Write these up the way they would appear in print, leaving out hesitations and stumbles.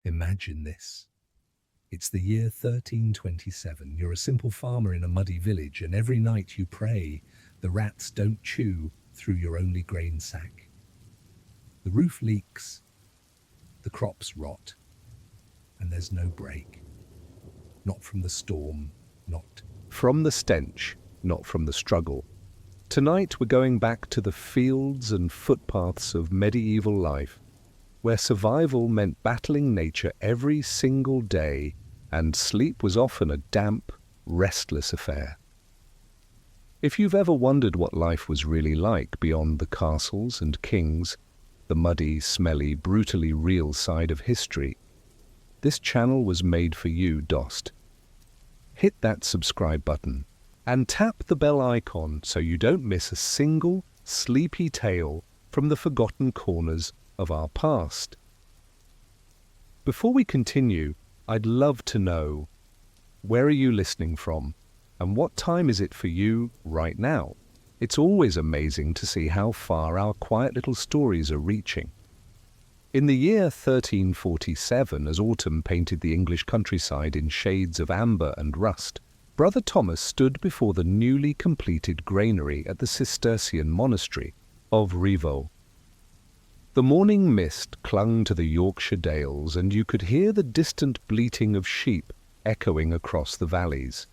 Imagine this. It's the year 1327. You're a simple farmer in a muddy village, and every night you pray the rats don't chew through your only grain sack. The roof leaks, the crops rot, and there's no break. Not from the storm, not from the stench, not from the struggle. Tonight we're going back to the fields and footpaths of medieval life, where survival meant battling nature every single day, and sleep was often a damp, restless affair. If you've ever wondered what life was really like beyond the castles and kings, the muddy, smelly, brutally real side of history, this channel was made for you, Dost. Hit that subscribe button and tap the bell icon so you don't miss a single sleepy tale from the forgotten corners of our past. Before we continue, I'd love to know, where are you listening from, and what time is it for you right now? It's always amazing to see how far our quiet little stories are reaching. In the year 1347, as autumn painted the English countryside in shades of amber and rust, Brother Thomas stood before the newly completed granary at the Cistercian monastery of Rievaulx. The morning mist clung to the Yorkshire dales, and you could hear the distant bleating of sheep echoing across the valleys.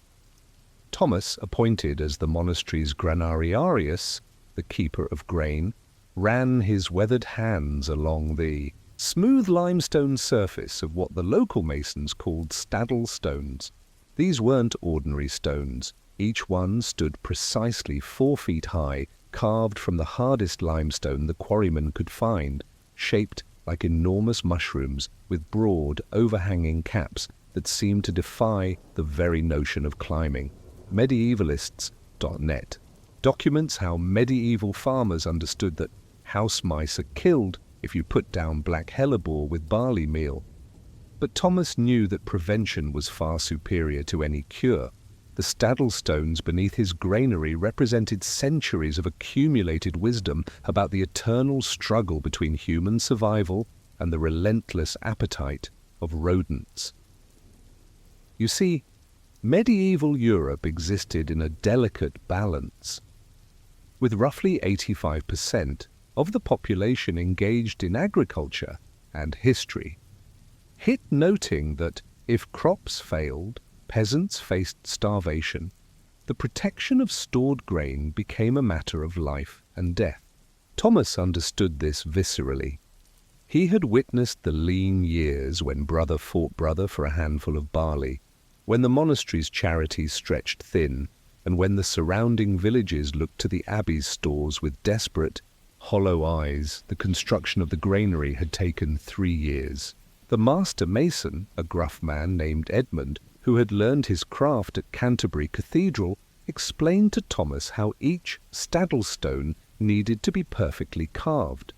Thomas, appointed as the monastery's granariarius, the keeper of grain, ran his weathered hands along the smooth limestone surface of what the local masons called staddle stones. These weren't ordinary stones. Each one stood precisely 4 feet high, carved from the hardest limestone the quarrymen could find, shaped like enormous mushrooms with broad, overhanging caps that seemed to defy the very notion of climbing. Medievalists.net documents how medieval farmers understood that house mice are killed if you put down black hellebore with barley meal. But Thomas knew that prevention was far superior to any cure. The staddle stones beneath his granary represented centuries of accumulated wisdom about the eternal struggle between human survival and the relentless appetite of rodents. You see, medieval Europe existed in a delicate balance, with roughly 85% of the population engaged in agriculture and history. Hit noting that if crops failed, peasants faced starvation, the protection of stored grain became a matter of life and death. Thomas understood this viscerally. He had witnessed the lean years when brother fought brother for a handful of barley, when the monastery's charities stretched thin, and when the surrounding villages looked to the abbey's stores with desperate, hollow eyes. The construction of the granary had taken 3 years. The master mason, a gruff man named Edmund, who had learned his craft at Canterbury Cathedral, explained to Thomas how each staddle stone needed to be perfectly carved.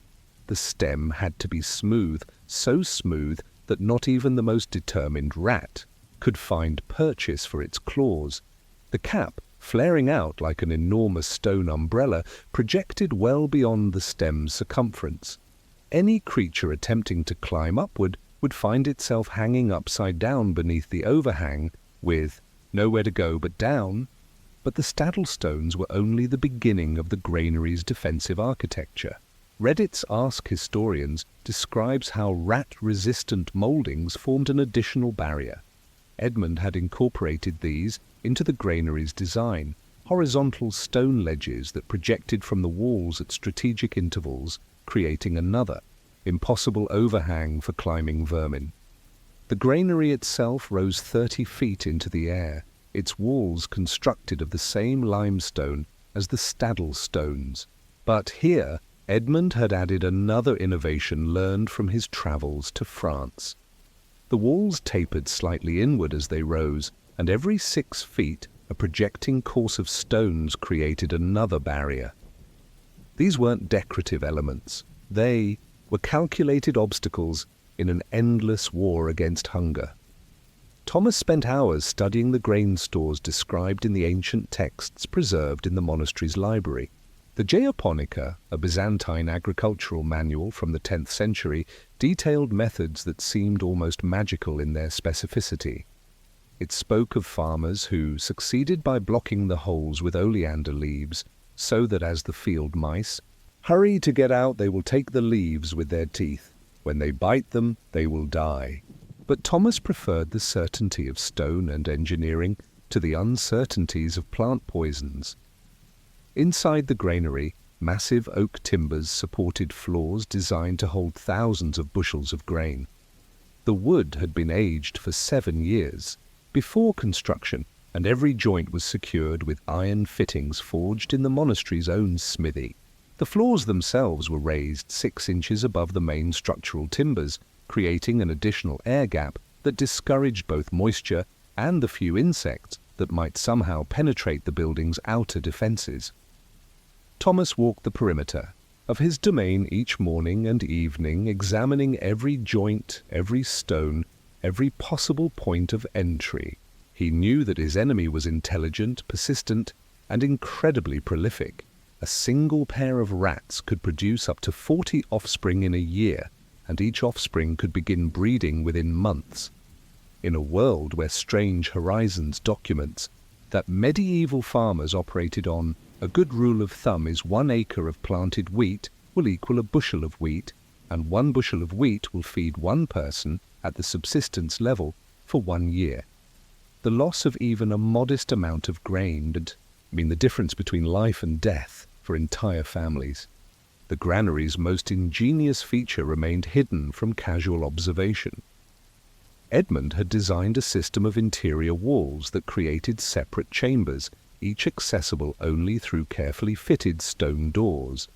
The stem had to be smooth, so smooth that not even the most determined rat could find purchase for its claws. The cap, flaring out like an enormous stone umbrella, projected well beyond the stem's circumference. Any creature attempting to climb upward would find itself hanging upside down beneath the overhang, with nowhere to go but down. But the staddle stones were only the beginning of the granary's defensive architecture. Reddit's Ask Historians describes how rat-resistant mouldings formed an additional barrier. Edmund had incorporated these into the granary's design, horizontal stone ledges that projected from the walls at strategic intervals, creating another, impossible overhang for climbing vermin. The granary itself rose 30 feet into the air, its walls constructed of the same limestone as the staddle stones. But here, Edmund had added another innovation learned from his travels to France. The walls tapered slightly inward as they rose, and every 6 feet a projecting course of stones created another barrier. These weren't decorative elements. They were calculated obstacles in an endless war against hunger. Thomas spent hours studying the grain stores described in the ancient texts preserved in the monastery's library. The Japonica, a Byzantine agricultural manual from the 10th century, detailed methods that seemed almost magical in their specificity. It spoke of farmers who succeeded by blocking the holes with oleander leaves, so that as the field mice hurry to get out, they will take the leaves with their teeth. When they bite them, they will die. But Thomas preferred the certainty of stone and engineering to the uncertainties of plant poisons. Inside the granary, massive oak timbers supported floors designed to hold thousands of bushels of grain. The wood had been aged for 7 years before construction, and every joint was secured with iron fittings forged in the monastery's own smithy. The floors themselves were raised 6 inches above the main structural timbers, creating an additional air gap that discouraged both moisture and the few insects that might somehow penetrate the building's outer defenses. Thomas walked the perimeter of his domain each morning and evening, examining every joint, every stone, every possible point of entry. He knew that his enemy was intelligent, persistent, and incredibly prolific. A single pair of rats could produce up to 40 offspring in a year, and each offspring could begin breeding within months. In a world where Strange Horizons documents that medieval farmers operated on a good rule of thumb is 1 acre of planted wheat will equal a bushel of wheat, and 1 bushel of wheat will feed 1 person at the subsistence level for 1 year. The loss of even a modest amount of grain would mean the difference between life and death for entire families. The granary's most ingenious feature remained hidden from casual observation. Edmund had designed a system of interior walls that created separate chambers, each accessible only through carefully fitted stone doors.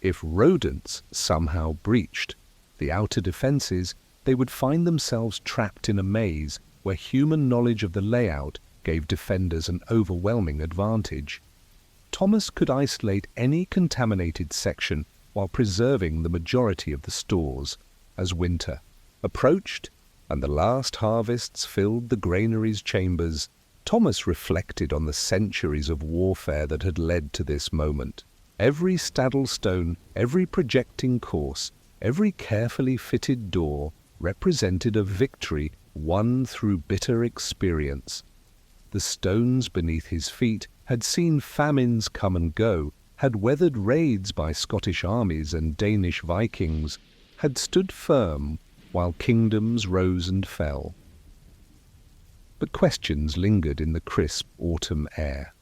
If rodents somehow breached the outer defenses, they would find themselves trapped in a maze where human knowledge of the layout gave defenders an overwhelming advantage. Thomas could isolate any contaminated section while preserving the majority of the stores. As winter approached and the last harvests filled the granary's chambers, Thomas reflected on the centuries of warfare that had led to this moment. Every staddle stone, every projecting course, every carefully fitted door represented a victory won through bitter experience. The stones beneath his feet had seen famines come and go, had weathered raids by Scottish armies and Danish Vikings, had stood firm while kingdoms rose and fell. But questions lingered in the crisp autumn air.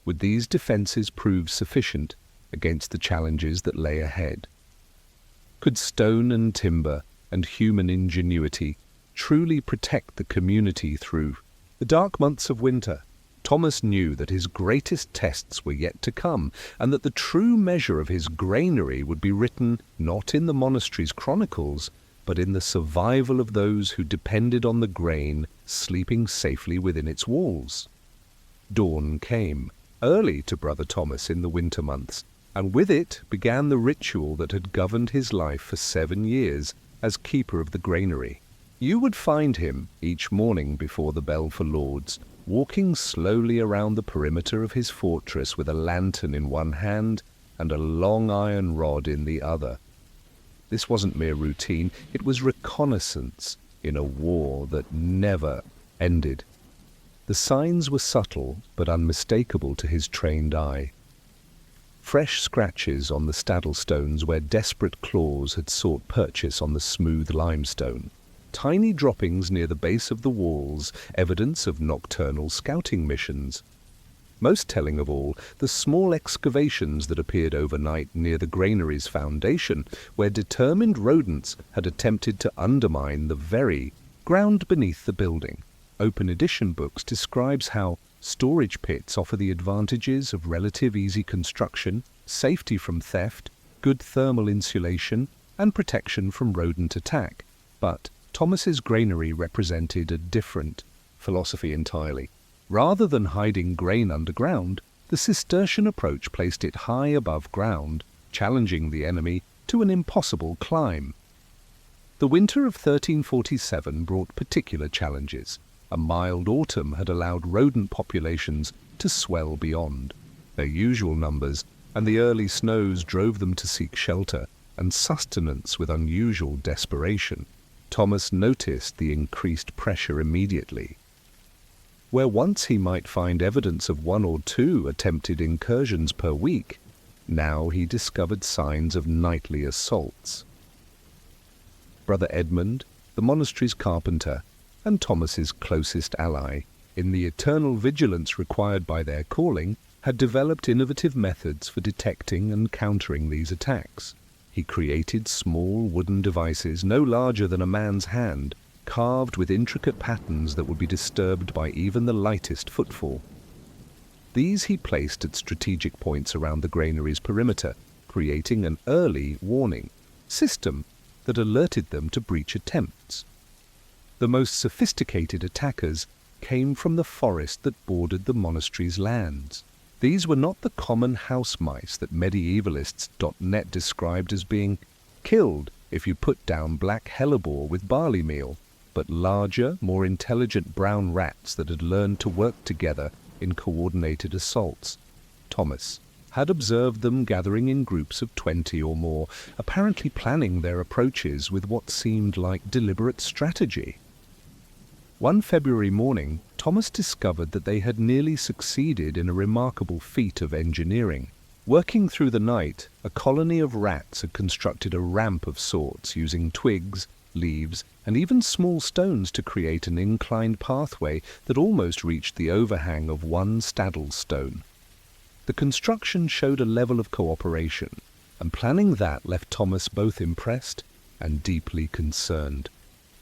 Would these defences prove sufficient against the challenges that lay ahead? Could stone and timber and human ingenuity truly protect the community through the dark months of winter? Thomas knew that his greatest tests were yet to come, and that the true measure of his granary would be written not in the monastery's chronicles, but in the survival of those who depended on the grain sleeping safely within its walls. Dawn came, early to Brother Thomas in the winter months, and with it began the ritual that had governed his life for 7 years as keeper of the granary. You would find him each morning before the bell for lauds, walking slowly around the perimeter of his fortress with a lantern in one hand and a long iron rod in the other. This wasn't mere routine, it was reconnaissance in a war that never ended. The signs were subtle but unmistakable to his trained eye. Fresh scratches on the staddle stones where desperate claws had sought purchase on the smooth limestone. Tiny droppings near the base of the walls, evidence of nocturnal scouting missions. Most telling of all, the small excavations that appeared overnight near the granary's foundation, where determined rodents had attempted to undermine the very ground beneath the building. Open edition books describes how storage pits offer the advantages of relative easy construction, safety from theft, good thermal insulation, and protection from rodent attack. But Thomas's granary represented a different philosophy entirely. Rather than hiding grain underground, the Cistercian approach placed it high above ground, challenging the enemy to an impossible climb. The winter of 1347 brought particular challenges. A mild autumn had allowed rodent populations to swell beyond. their usual numbers, and the early snows drove them to seek shelter and sustenance with unusual desperation. Thomas noticed the increased pressure immediately. Where once he might find evidence of 1 or 2 attempted incursions per week, now he discovered signs of nightly assaults. Brother Edmund, the monastery's carpenter, and Thomas's closest ally, in the eternal vigilance required by their calling, had developed innovative methods for detecting and countering these attacks. He created small wooden devices no larger than a man's hand, carved with intricate patterns that would be disturbed by even the lightest footfall. These he placed at strategic points around the granary's perimeter, creating an early warning system that alerted them to breach attempts. The most sophisticated attackers came from the forest that bordered the monastery's lands. These were not the common house mice that medievalists.net described as being killed if you put down black hellebore with barley meal, but larger, more intelligent brown rats that had learned to work together in coordinated assaults. Thomas had observed them gathering in groups of 20 or more, apparently planning their approaches with what seemed like deliberate strategy. One February morning, Thomas discovered that they had nearly succeeded in a remarkable feat of engineering. Working through the night, a colony of rats had constructed a ramp of sorts using twigs, leaves, and even small stones to create an inclined pathway that almost reached the overhang of one staddle stone. The construction showed a level of cooperation, and planning that left Thomas both impressed and deeply concerned.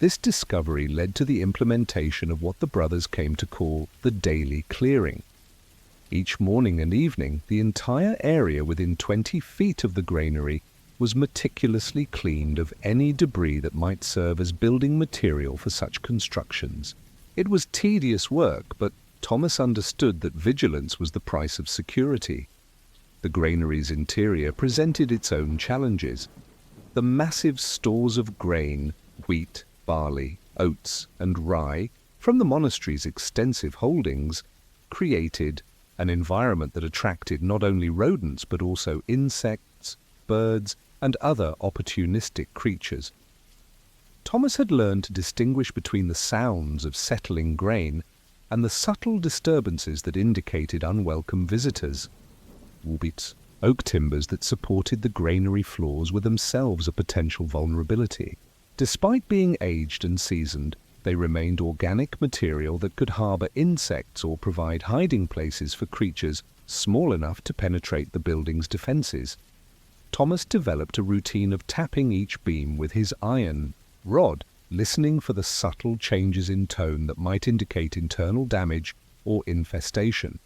This discovery led to the implementation of what the brothers came to call the daily clearing. Each morning and evening, the entire area within 20 feet of the granary was meticulously cleaned of any debris that might serve as building material for such constructions. It was tedious work, but Thomas understood that vigilance was the price of security. The granary's interior presented its own challenges. The massive stores of grain, wheat, barley, oats, and rye from the monastery's extensive holdings created an environment that attracted not only rodents but also insects, birds, and other opportunistic creatures. Thomas had learned to distinguish between the sounds of settling grain and the subtle disturbances that indicated unwelcome visitors. Albeit, oak timbers that supported the granary floors were themselves a potential vulnerability. Despite being aged and seasoned, they remained organic material that could harbor insects or provide hiding places for creatures small enough to penetrate the building's defenses. Thomas developed a routine of tapping each beam with his iron rod, listening for the subtle changes in tone that might indicate internal damage or infestation.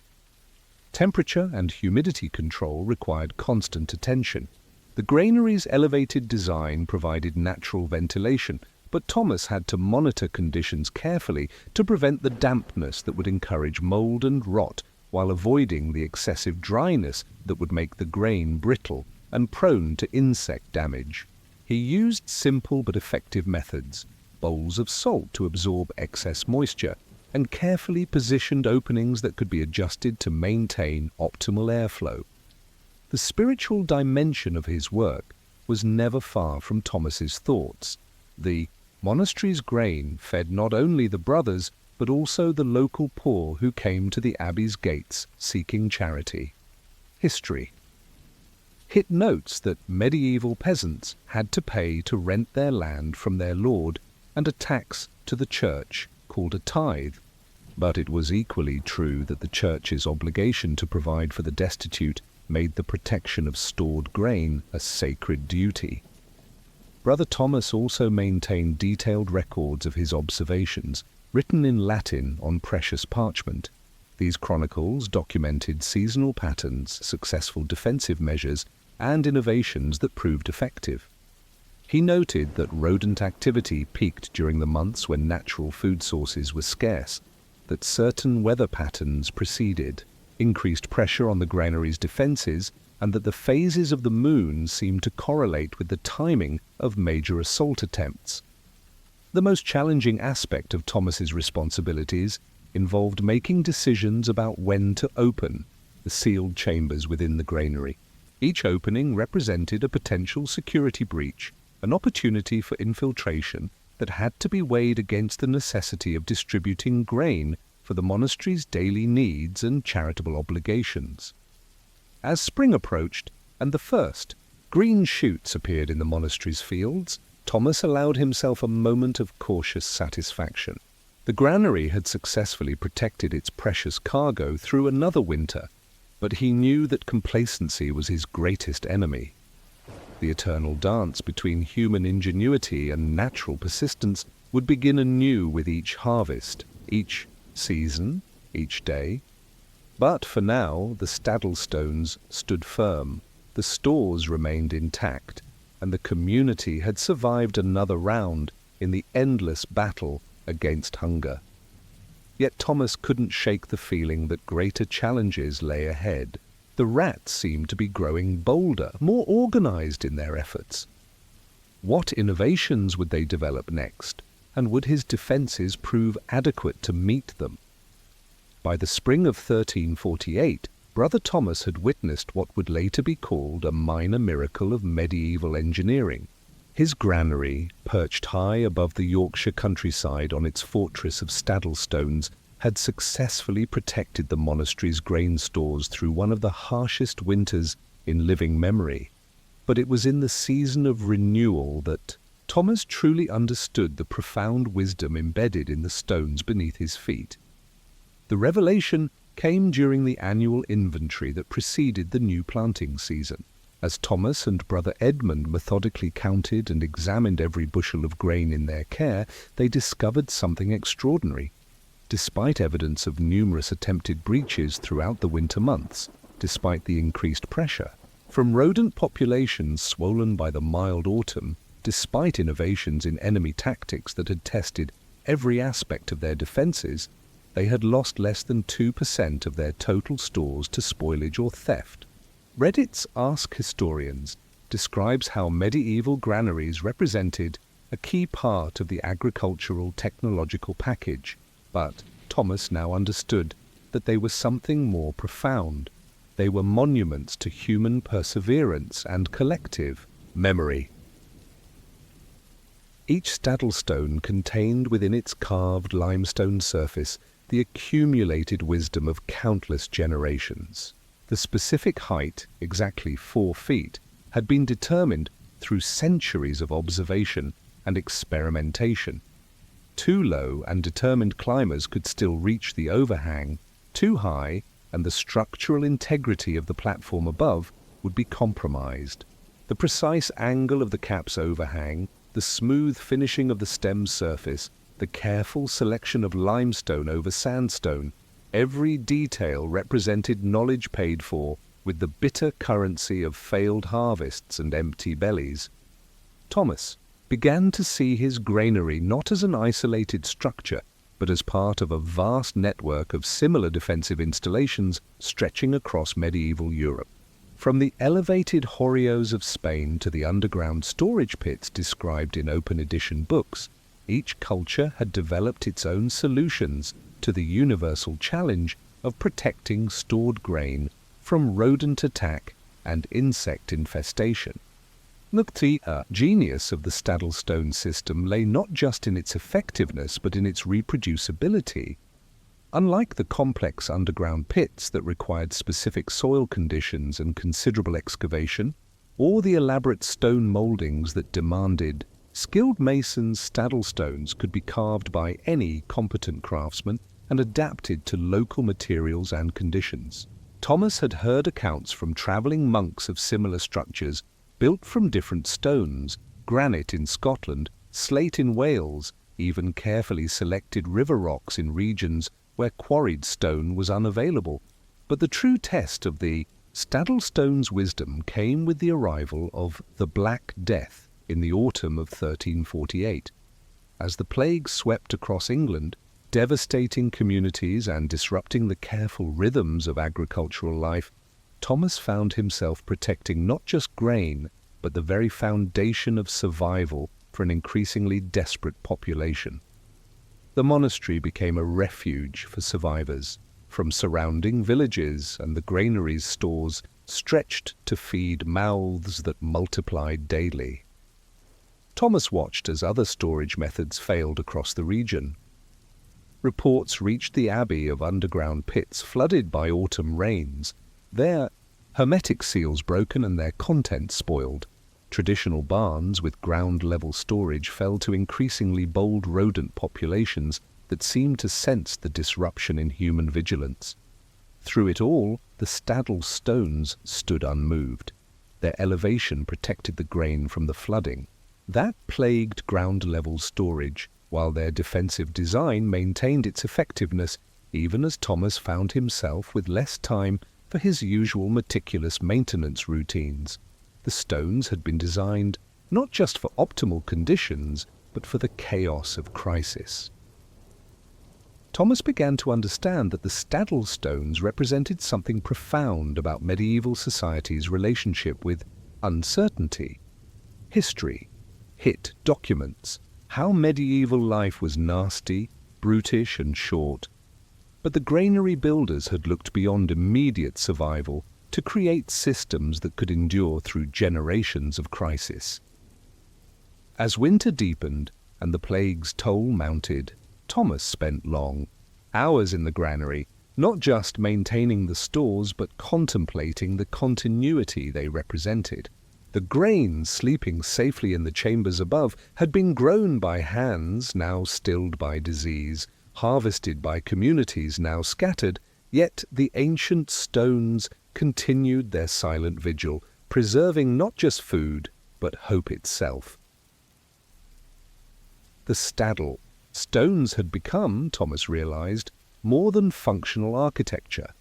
Temperature and humidity control required constant attention. The granary's elevated design provided natural ventilation, but Thomas had to monitor conditions carefully to prevent the dampness that would encourage mold and rot while avoiding the excessive dryness that would make the grain brittle and prone to insect damage. He used simple but effective methods, bowls of salt to absorb excess moisture, and carefully positioned openings that could be adjusted to maintain optimal airflow. The spiritual dimension of his work was never far from Thomas's thoughts. The monastery's grain fed not only the brothers, but also the local poor who came to the abbey's gates seeking charity. History. It notes that medieval peasants had to pay to rent their land from their lord and a tax to the church called a tithe. But it was equally true that the church's obligation to provide for the destitute made the protection of stored grain a sacred duty. Brother Thomas also maintained detailed records of his observations, written in Latin on precious parchment. These chronicles documented seasonal patterns, successful defensive measures, and innovations that proved effective. He noted that rodent activity peaked during the months when natural food sources were scarce, that certain weather patterns preceded increased pressure on the granary's defenses, and that the phases of the moon seemed to correlate with the timing of major assault attempts. The most challenging aspect of Thomas's responsibilities involved making decisions about when to open. the sealed chambers within the granary. Each opening represented a potential security breach, an opportunity for infiltration that had to be weighed against the necessity of distributing grain for the monastery's daily needs and charitable obligations. As spring approached, and the first green shoots appeared in the monastery's fields, Thomas allowed himself a moment of cautious satisfaction. The granary had successfully protected its precious cargo through another winter, but he knew that complacency was his greatest enemy. The eternal dance between human ingenuity and natural persistence would begin anew with each harvest, each season, each day. But for now, the Staddlestones stood firm, the stores remained intact, and the community had survived another round in the endless battle against hunger. Yet Thomas couldn't shake the feeling that greater challenges lay ahead. The rats seemed to be growing bolder, more organized in their efforts. What innovations would they develop next, and would his defenses prove adequate to meet them? By the spring of 1348, Brother Thomas had witnessed what would later be called a minor miracle of medieval engineering. His granary, perched high above the Yorkshire countryside on its fortress of Staddlestones, had successfully protected the monastery's grain stores through one of the harshest winters in living memory. But it was in the season of renewal that Thomas truly understood the profound wisdom embedded in the stones beneath his feet. The revelation came during the annual inventory that preceded the new planting season. As Thomas and Brother Edmund methodically counted and examined every bushel of grain in their care, they discovered something extraordinary. Despite evidence of numerous attempted breaches throughout the winter months, despite the increased pressure, from rodent populations swollen by the mild autumn, despite innovations in enemy tactics that had tested every aspect of their defenses, they had lost less than 2% of their total stores to spoilage or theft. Reddit's Ask Historians describes how medieval granaries represented a key part of the agricultural technological package, but Thomas now understood that they were something more profound. They were monuments to human perseverance and collective memory. Each Staddlestone contained within its carved limestone surface the accumulated wisdom of countless generations. The specific height, exactly 4 feet, had been determined through centuries of observation and experimentation. Too low and determined climbers could still reach the overhang. Too high, and the structural integrity of the platform above would be compromised. The precise angle of the cap's overhang, the smooth finishing of the stem surface, the careful selection of limestone over sandstone, every detail represented knowledge paid for with the bitter currency of failed harvests and empty bellies. Thomas began to see his granary not as an isolated structure, but as part of a vast network of similar defensive installations stretching across medieval Europe. From the elevated horreos of Spain to the underground storage pits described in open edition books, each culture had developed its own solutions to the universal challenge of protecting stored grain from rodent attack and insect infestation. The genius of the Staddlestone system lay not just in its effectiveness but in its reproducibility. Unlike the complex underground pits that required specific soil conditions and considerable excavation, or the elaborate stone moldings that demanded skilled masons, Staddlestones could be carved by any competent craftsman and adapted to local materials and conditions. Thomas had heard accounts from travelling monks of similar structures built from different stones, granite in Scotland, slate in Wales, even carefully selected river rocks in regions where quarried stone was unavailable. But the true test of the Staddlestone's wisdom came with the arrival of the Black Death in the autumn of 1348. As the plague swept across England, devastating communities and disrupting the careful rhythms of agricultural life, Thomas found himself protecting not just grain, but the very foundation of survival for an increasingly desperate population. The monastery became a refuge for survivors, from surrounding villages, and the granary's stores stretched to feed mouths that multiplied daily. Thomas watched as other storage methods failed across the region. Reports reached the abbey of underground pits flooded by autumn rains, their hermetic seals broken and their contents spoiled. Traditional barns with ground-level storage fell to increasingly bold rodent populations that seemed to sense the disruption in human vigilance. Through it all, the Staddle stones stood unmoved. Their elevation protected the grain from the flooding. That plagued ground-level storage, while their defensive design maintained its effectiveness, even as Thomas found himself with less time for his usual meticulous maintenance routines. The stones had been designed not just for optimal conditions, but for the chaos of crisis. Thomas began to understand that the Staddle stones represented something profound about medieval society's relationship with uncertainty. History, documents, how medieval life was nasty, brutish, and short. But the granary builders had looked beyond immediate survival to create systems that could endure through generations of crisis. As winter deepened and the plague's toll mounted, Thomas spent long hours in the granary, not just maintaining the stores but contemplating the continuity they represented. The grain sleeping safely in the chambers above had been grown by hands now stilled by disease, harvested by communities now scattered, yet the ancient stones continued their silent vigil, preserving not just food, but hope itself. The Staddle stones had become, Thomas realized, more than functional architecture.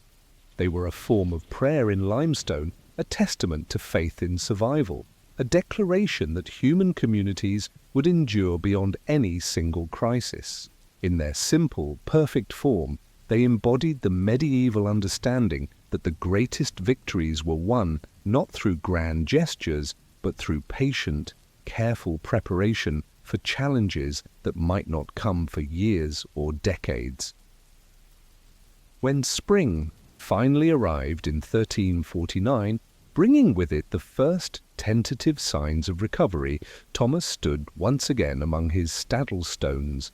They were a form of prayer in limestone, a testament to faith in survival, a declaration that human communities would endure beyond any single crisis. In their simple, perfect form, they embodied the medieval understanding that the greatest victories were won not through grand gestures, but through patient, careful preparation for challenges that might not come for years or decades. When spring finally arrived in 1349, bringing with it the first tentative signs of recovery, Thomas stood once again among his Staddle stones.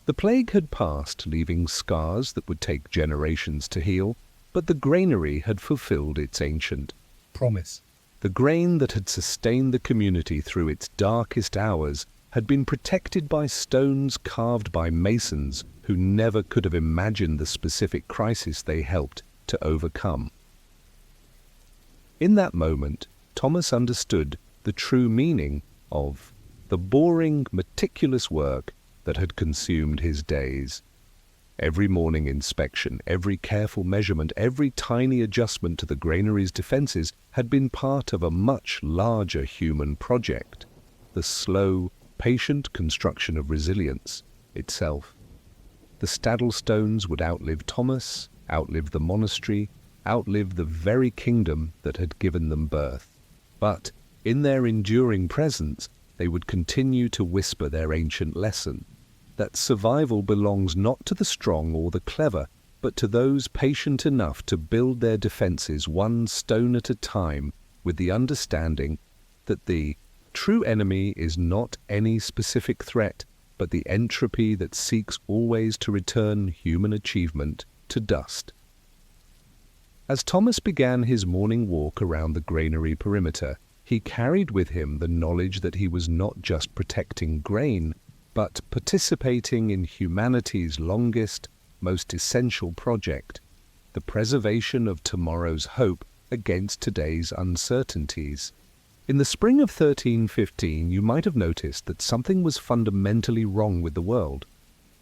The plague had passed, leaving scars that would take generations to heal, but the granary had fulfilled its ancient promise. The grain that had sustained the community through its darkest hours had been protected by stones carved by masons who never could have imagined the specific crisis they helped to overcome. In that moment, Thomas understood the true meaning of the boring, meticulous work that had consumed his days. Every morning inspection, every careful measurement, every tiny adjustment to the granary's defenses had been part of a much larger human project, the slow, patient construction of resilience itself. The Staddle stones would outlive Thomas, outlive the monastery, outlive the very kingdom that had given them birth. But in their enduring presence, they would continue to whisper their ancient lesson, that survival belongs not to the strong or the clever, but to those patient enough to build their defenses one stone at a time, with the understanding that the true enemy is not any specific threat, but the entropy that seeks always to return human achievement to dust. As Thomas began his morning walk around the granary perimeter, he carried with him the knowledge that he was not just protecting grain, but participating in humanity's longest, most essential project, the preservation of tomorrow's hope against today's uncertainties. In the spring of 1315, you might have noticed that something was fundamentally wrong with the world,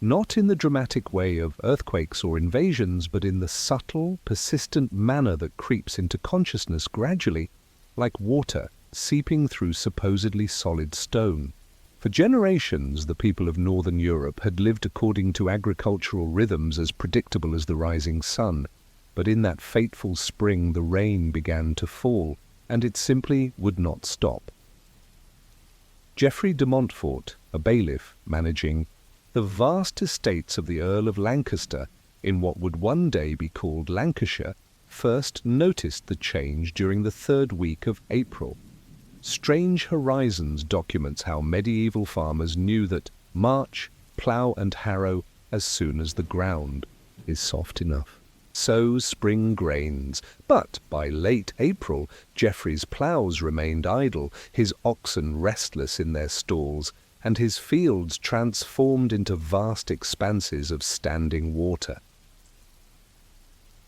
not in the dramatic way of earthquakes or invasions, but in the subtle, persistent manner that creeps into consciousness gradually, like water seeping through supposedly solid stone. For generations, the people of Northern Europe had lived according to agricultural rhythms as predictable as the rising sun, but in that fateful spring the rain began to fall, and it simply would not stop. Geoffrey de Montfort, a bailiff managing the vast estates of the Earl of Lancaster, in what would one day be called Lancashire, first noticed the change during the third week of April. Strange Horizons documents how medieval farmers knew that march, plough and harrow as soon as the ground is soft enough. Sow spring grains, but by late April, Geoffrey's ploughs remained idle, his oxen restless in their stalls, and his fields transformed into vast expanses of standing water.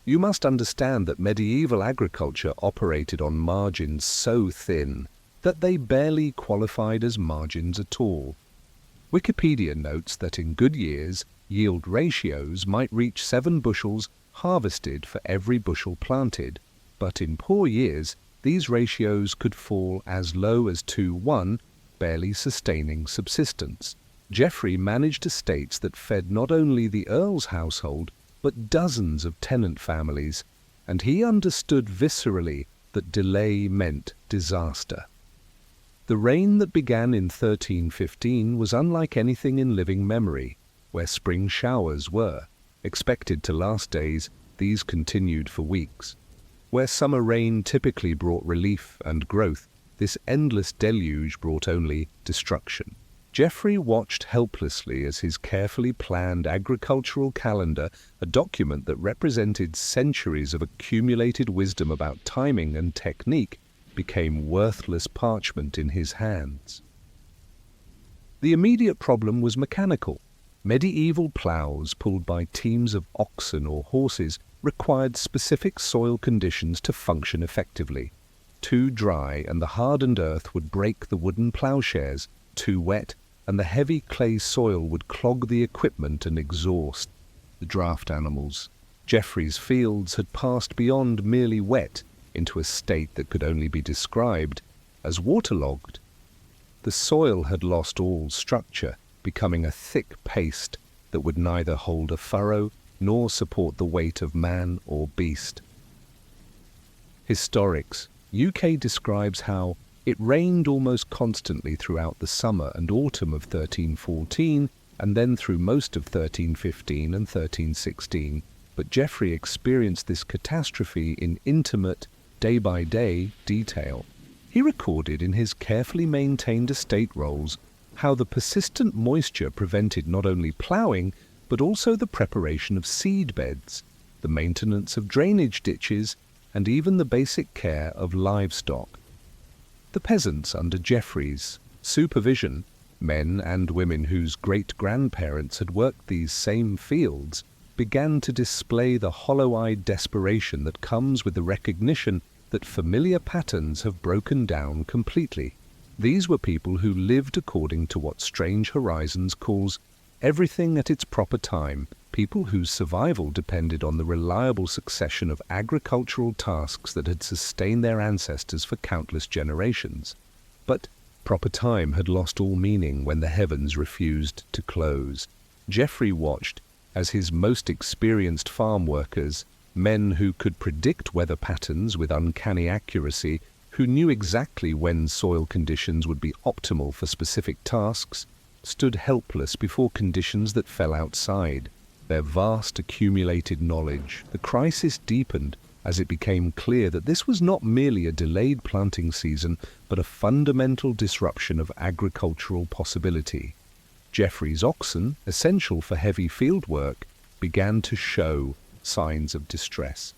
You must understand that medieval agriculture operated on margins so thin that they barely qualified as margins at all. Wikipedia notes that in good years, yield ratios might reach 7 bushels harvested for every bushel planted, but in poor years, these ratios could fall as low as 2:1, barely sustaining subsistence. Geoffrey managed estates that fed not only the Earl's household, but dozens of tenant families, and he understood viscerally that delay meant disaster. The reign that began in 1315 was unlike anything in living memory, where spring showers were expected to last days. These continued for weeks. Where summer rain typically brought relief and growth, this endless deluge brought only destruction. Geoffrey watched helplessly as his carefully planned agricultural calendar, a document that represented centuries of accumulated wisdom about timing and technique, became worthless parchment in his hands. The immediate problem was mechanical. Medieval ploughs pulled by teams of oxen or horses required specific soil conditions to function effectively. Too dry and the hardened earth would break the wooden ploughshares, too wet and the heavy clay soil would clog the equipment and exhaust the draft animals. Geoffrey's fields had passed beyond merely wet into a state that could only be described as waterlogged. The soil had lost all structure, becoming a thick paste that would neither hold a furrow nor support the weight of man or beast. Historics UK describes how it rained almost constantly throughout the summer and autumn of 1314 and then through most of 1315 and 1316, but Geoffrey experienced this catastrophe in intimate, day-by-day detail. He recorded in his carefully maintained estate rolls how the persistent moisture prevented not only ploughing, but also the preparation of seed beds, the maintenance of drainage ditches, and even the basic care of livestock. The peasants under Geoffrey's supervision, men and women whose great-grandparents had worked these same fields, began to display the hollow-eyed desperation that comes with the recognition that familiar patterns have broken down completely. These were people who lived according to what Strange Horizons calls everything at its proper time, people whose survival depended on the reliable succession of agricultural tasks that had sustained their ancestors for countless generations. But proper time had lost all meaning when the heavens refused to close. Geoffrey watched as his most experienced farm workers, men who could predict weather patterns with uncanny accuracy, who knew exactly when soil conditions would be optimal for specific tasks, stood helpless before conditions that fell outside their vast accumulated knowledge. The crisis deepened as it became clear that this was not merely a delayed planting season, but a fundamental disruption of agricultural possibility. Geoffrey's oxen, essential for heavy field work, began to show signs of distress.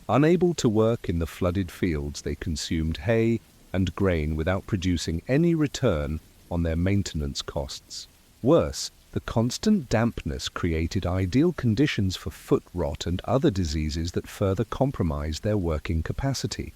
Unable to work in the flooded fields, they consumed hay and grain without producing any return on their maintenance costs. Worse, the constant dampness created ideal conditions for foot rot and other diseases that further compromised their working capacity.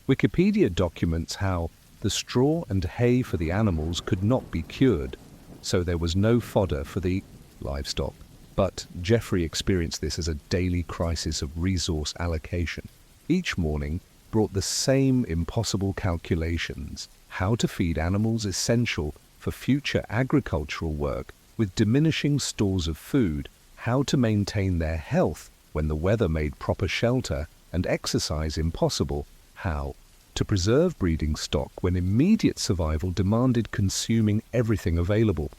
Wikipedia documents how the straw and hay for the animals could not be cured, so there was no fodder for the livestock. But Geoffrey experienced this as a daily crisis of resource allocation. Each morning brought the same impossible calculations: how to feed animals essential for future agricultural work with diminishing stores of food, how to maintain their health when the weather made proper shelter and exercise impossible, how to preserve breeding stock when immediate survival demanded consuming everything available.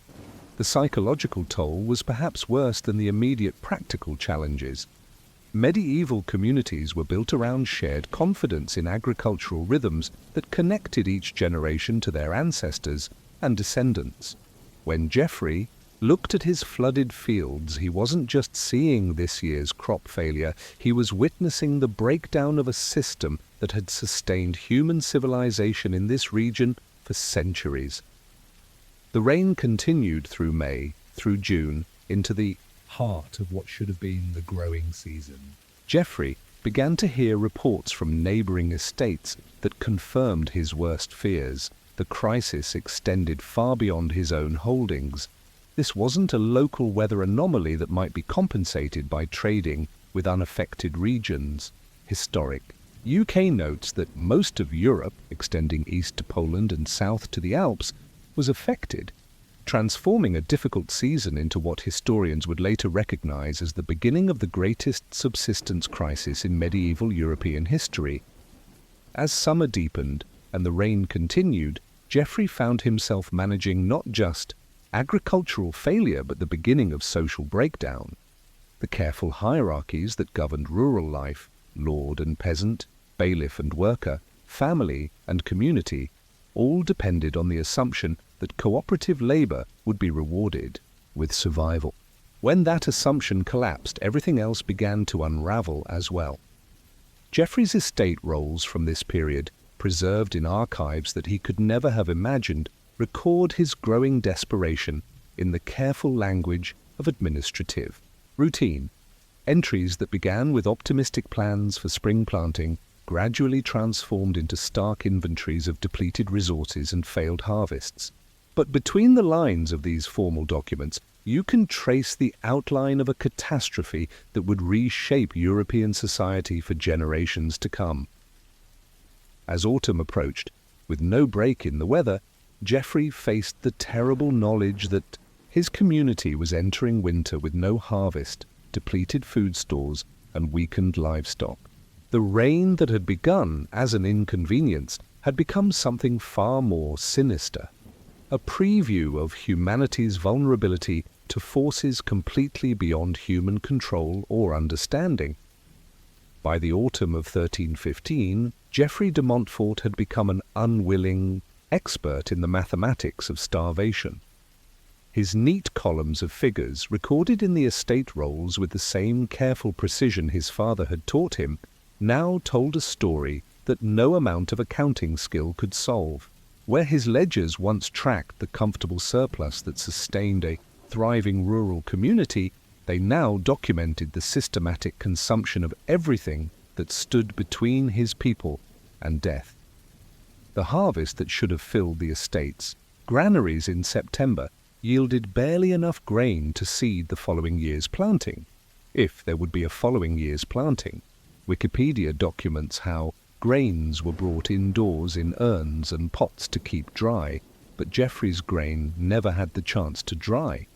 The psychological toll was perhaps worse than the immediate practical challenges. Medieval communities were built around shared confidence in agricultural rhythms that connected each generation to their ancestors and descendants. When Geoffrey looked at his flooded fields, he wasn't just seeing this year's crop failure, he was witnessing the breakdown of a system that had sustained human civilization in this region for centuries. The rain continued through May, through June, into the heart of what should have been the growing season. Geoffrey began to hear reports from neighboring estates that confirmed his worst fears. The crisis extended far beyond his own holdings. This wasn't a local weather anomaly that might be compensated by trading with unaffected regions. Historic UK notes that most of Europe, extending east to Poland and south to the Alps, was affected, transforming a difficult season into what historians would later recognize as the beginning of the greatest subsistence crisis in medieval European history. As summer deepened and the rain continued, Geoffrey found himself managing not just agricultural failure but the beginning of social breakdown. The careful hierarchies that governed rural life, lord and peasant, bailiff and worker, family and community, all depended on the assumption that cooperative labor would be rewarded with survival. When that assumption collapsed, everything else began to unravel as well. Geoffrey's estate rolls from this period, preserved in archives that he could never have imagined, record his growing desperation in the careful language of administrative routine. Entries that began with optimistic plans for spring planting gradually transformed into stark inventories of depleted resources and failed harvests. But between the lines of these formal documents, you can trace the outline of a catastrophe that would reshape European society for generations to come. As autumn approached, with no break in the weather, Geoffrey faced the terrible knowledge that his community was entering winter with no harvest, depleted food stores, and weakened livestock. The rain that had begun as an inconvenience had become something far more sinister, a preview of humanity's vulnerability to forces completely beyond human control or understanding. By the autumn of 1315, Geoffrey de Montfort had become an unwilling expert in the mathematics of starvation. His neat columns of figures, recorded in the estate rolls with the same careful precision his father had taught him, now told a story that no amount of accounting skill could solve. Where his ledgers once tracked the comfortable surplus that sustained a thriving rural community, they now documented the systematic consumption of everything that stood between his people and death. The harvest that should have filled the estate's granaries in September yielded barely enough grain to seed the following year's planting, if there would be a following year's planting. Wikipedia documents how grains were brought indoors in urns and pots to keep dry, but Geoffrey's grain never had the chance to dry.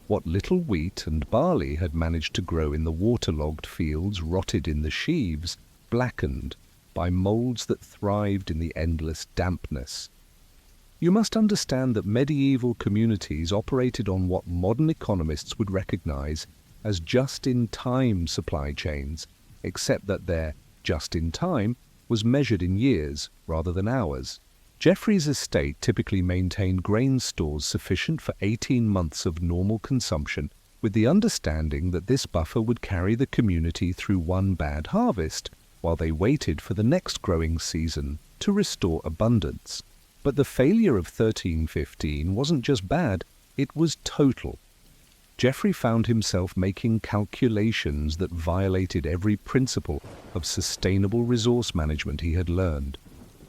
What little wheat and barley had managed to grow in the waterlogged fields rotted in the sheaves, blackened by molds that thrived in the endless dampness. You must understand that medieval communities operated on what modern economists would recognize as just-in-time supply chains, except that their just-in-time was measured in years rather than hours. Geoffrey's estate typically maintained grain stores sufficient for 18 months of normal consumption, with the understanding that this buffer would carry the community through one bad harvest, while they waited for the next growing season to restore abundance. But the failure of 1315 wasn't just bad, it was total. Geoffrey found himself making calculations that violated every principle of sustainable resource management he had learned.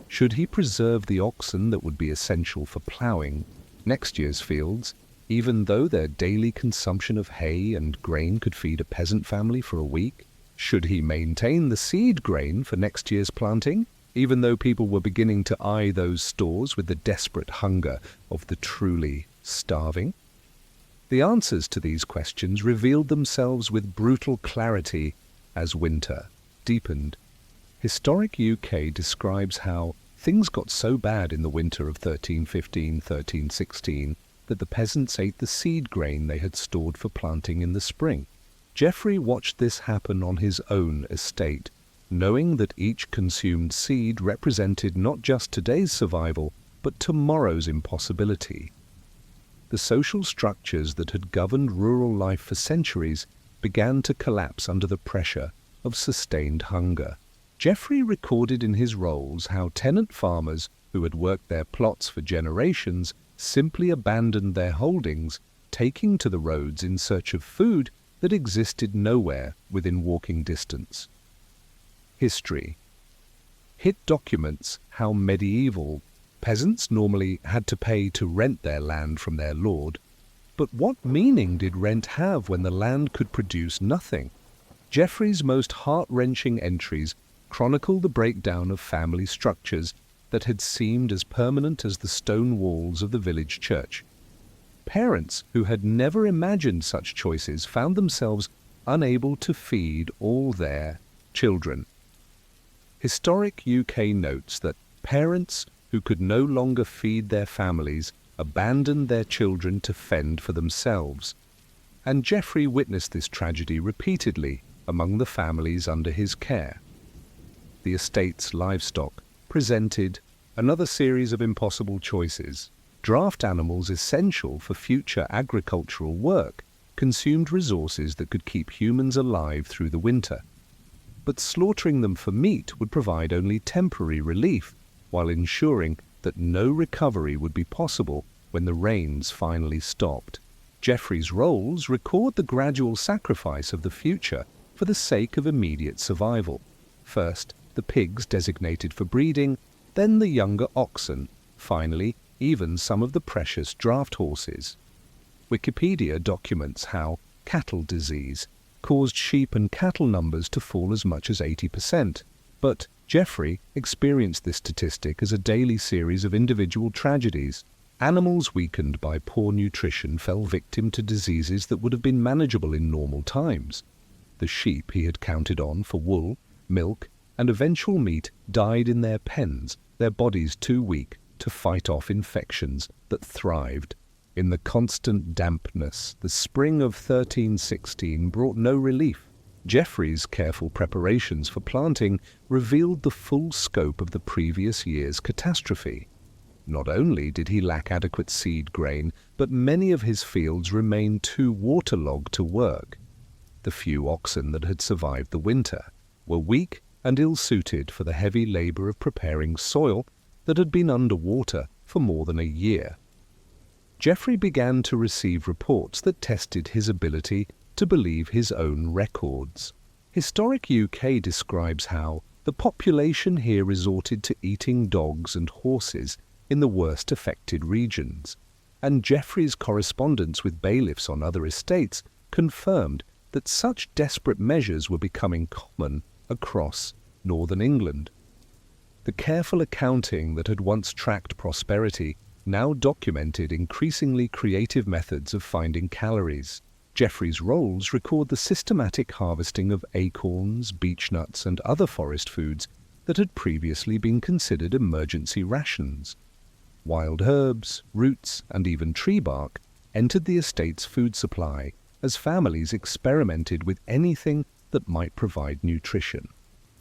Should he preserve the oxen that would be essential for ploughing next year's fields, even though their daily consumption of hay and grain could feed a peasant family for a week? Should he maintain the seed grain for next year's planting, even though people were beginning to eye those stores with the desperate hunger of the truly starving? The answers to these questions revealed themselves with brutal clarity as winter deepened. Historic UK describes how things got so bad in the winter of 1315-1316 that the peasants ate the seed grain they had stored for planting in the spring. Geoffrey watched this happen on his own estate, knowing that each consumed seed represented not just today's survival, but tomorrow's impossibility. The social structures that had governed rural life for centuries began to collapse under the pressure of sustained hunger. Geoffrey recorded in his rolls how tenant farmers who had worked their plots for generations simply abandoned their holdings, taking to the roads in search of food that existed nowhere within walking distance. History. Hit documents how medieval peasants normally had to pay to rent their land from their lord. But what meaning did rent have when the land could produce nothing? Geoffrey's most heart-wrenching entries chronicle the breakdown of family structures that had seemed as permanent as the stone walls of the village church. Parents who had never imagined such choices found themselves unable to feed all their children. Historic UK notes that parents who could no longer feed their families abandoned their children to fend for themselves. And Geoffrey witnessed this tragedy repeatedly among the families under his care. The estate's livestock presented another series of impossible choices. Draft animals essential for future agricultural work consumed resources that could keep humans alive through the winter. But slaughtering them for meat would provide only temporary relief, while ensuring that no recovery would be possible when the rains finally stopped. Geoffrey's rolls record the gradual sacrifice of the future for the sake of immediate survival. First, the pigs designated for breeding, then the younger oxen, finally, even some of the precious draft horses. Wikipedia documents how cattle disease caused sheep and cattle numbers to fall as much as 80%. But Geoffrey experienced this statistic as a daily series of individual tragedies. Animals weakened by poor nutrition fell victim to diseases that would have been manageable in normal times. The sheep he had counted on for wool, milk, and eventual meat died in their pens, their bodies too weak to fight off infections that thrived in the constant dampness. The spring of 1316 brought no relief. Geoffrey's careful preparations for planting revealed the full scope of the previous year's catastrophe. Not only did he lack adequate seed grain, but many of his fields remained too waterlogged to work. The few oxen that had survived the winter were weak and ill-suited for the heavy labor of preparing soil that had been underwater for more than a year. Geoffrey began to receive reports that tested his ability to believe his own records. Historic UK describes how the population here resorted to eating dogs and horses in the worst affected regions, and Geoffrey's correspondence with bailiffs on other estates confirmed that such desperate measures were becoming common across northern England. The careful accounting that had once tracked prosperity now documented increasingly creative methods of finding calories. Geoffrey's rolls record the systematic harvesting of acorns, beechnuts, and other forest foods that had previously been considered emergency rations. Wild herbs, roots, and even tree bark entered the estate's food supply as families experimented with anything that might provide nutrition.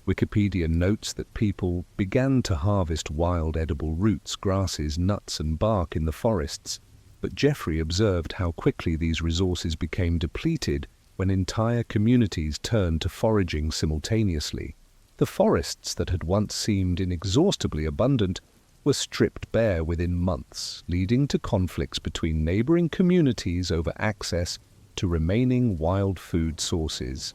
Wikipedia notes that people began to harvest wild edible roots, grasses, nuts, and bark in the forests, but Geoffrey observed how quickly these resources became depleted when entire communities turned to foraging simultaneously. The forests that had once seemed inexhaustibly abundant were stripped bare within months, leading to conflicts between neighboring communities over access to remaining wild food sources.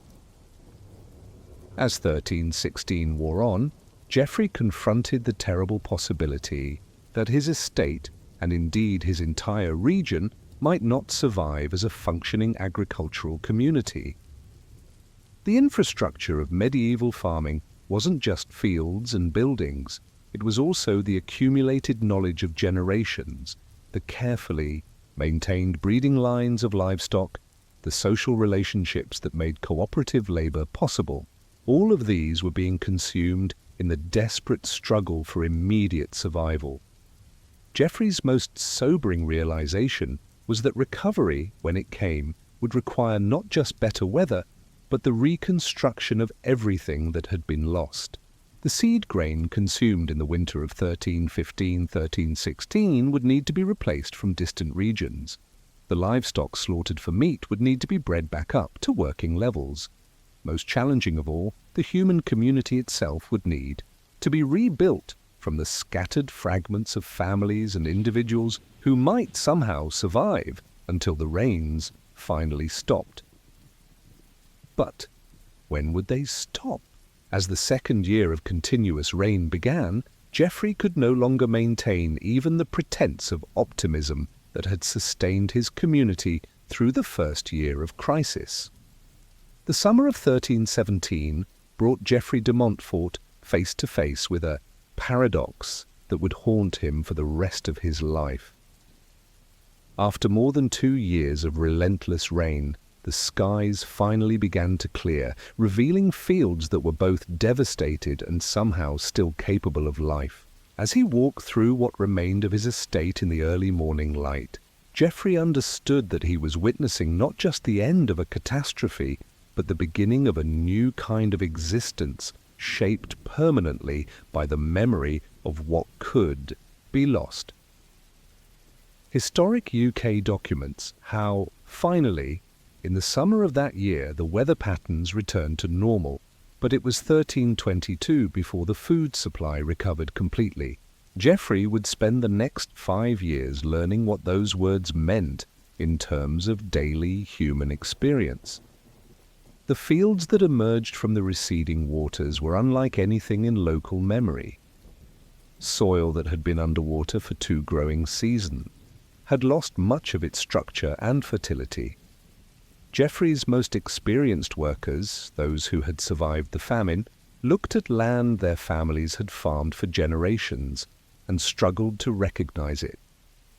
As 1316 wore on, Geoffrey confronted the terrible possibility that his estate, and indeed his entire region, might not survive as a functioning agricultural community. The infrastructure of medieval farming wasn't just fields and buildings, it was also the accumulated knowledge of generations, the carefully maintained breeding lines of livestock, the social relationships that made cooperative labor possible. All of these were being consumed in the desperate struggle for immediate survival. Geoffrey's most sobering realization was that recovery, when it came, would require not just better weather, but the reconstruction of everything that had been lost. The seed grain consumed in the winter of 1315-1316 would need to be replaced from distant regions. The livestock slaughtered for meat would need to be bred back up to working levels. Most challenging of all, the human community itself would need to be rebuilt from the scattered fragments of families and individuals who might somehow survive until the rains finally stopped. But when would they stop? As the second year of continuous rain began, Geoffrey could no longer maintain even the pretense of optimism that had sustained his community through the first year of crisis. The summer of 1317 brought Geoffrey de Montfort face to face with a paradox that would haunt him for the rest of his life. After more than 2 years of relentless rain, the skies finally began to clear, revealing fields that were both devastated and somehow still capable of life. As he walked through what remained of his estate in the early morning light, Geoffrey understood that he was witnessing not just the end of a catastrophe, but the beginning of a new kind of existence, shaped permanently by the memory of what could be lost. Historic UK documents how, finally, in the summer of that year, the weather patterns returned to normal, but it was 1322 before the food supply recovered completely. Geoffrey would spend the next 5 years learning what those words meant in terms of daily human experience. The fields that emerged from the receding waters were unlike anything in local memory. Soil that had been underwater for 2 growing seasons had lost much of its structure and fertility. Geoffrey's most experienced workers, those who had survived the famine, looked at land their families had farmed for generations and struggled to recognize it.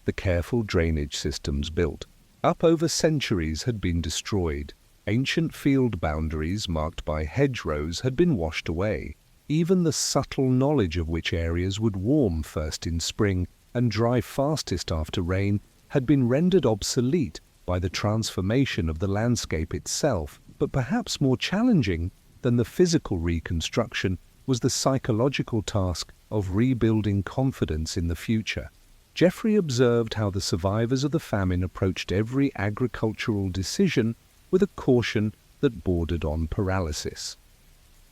The careful drainage systems built up over centuries had been destroyed. Ancient field boundaries marked by hedgerows had been washed away. Even the subtle knowledge of which areas would warm first in spring and dry fastest after rain had been rendered obsolete by the transformation of the landscape itself. But perhaps more challenging than the physical reconstruction was the psychological task of rebuilding confidence in the future. Geoffrey observed how the survivors of the famine approached every agricultural decision with a caution that bordered on paralysis.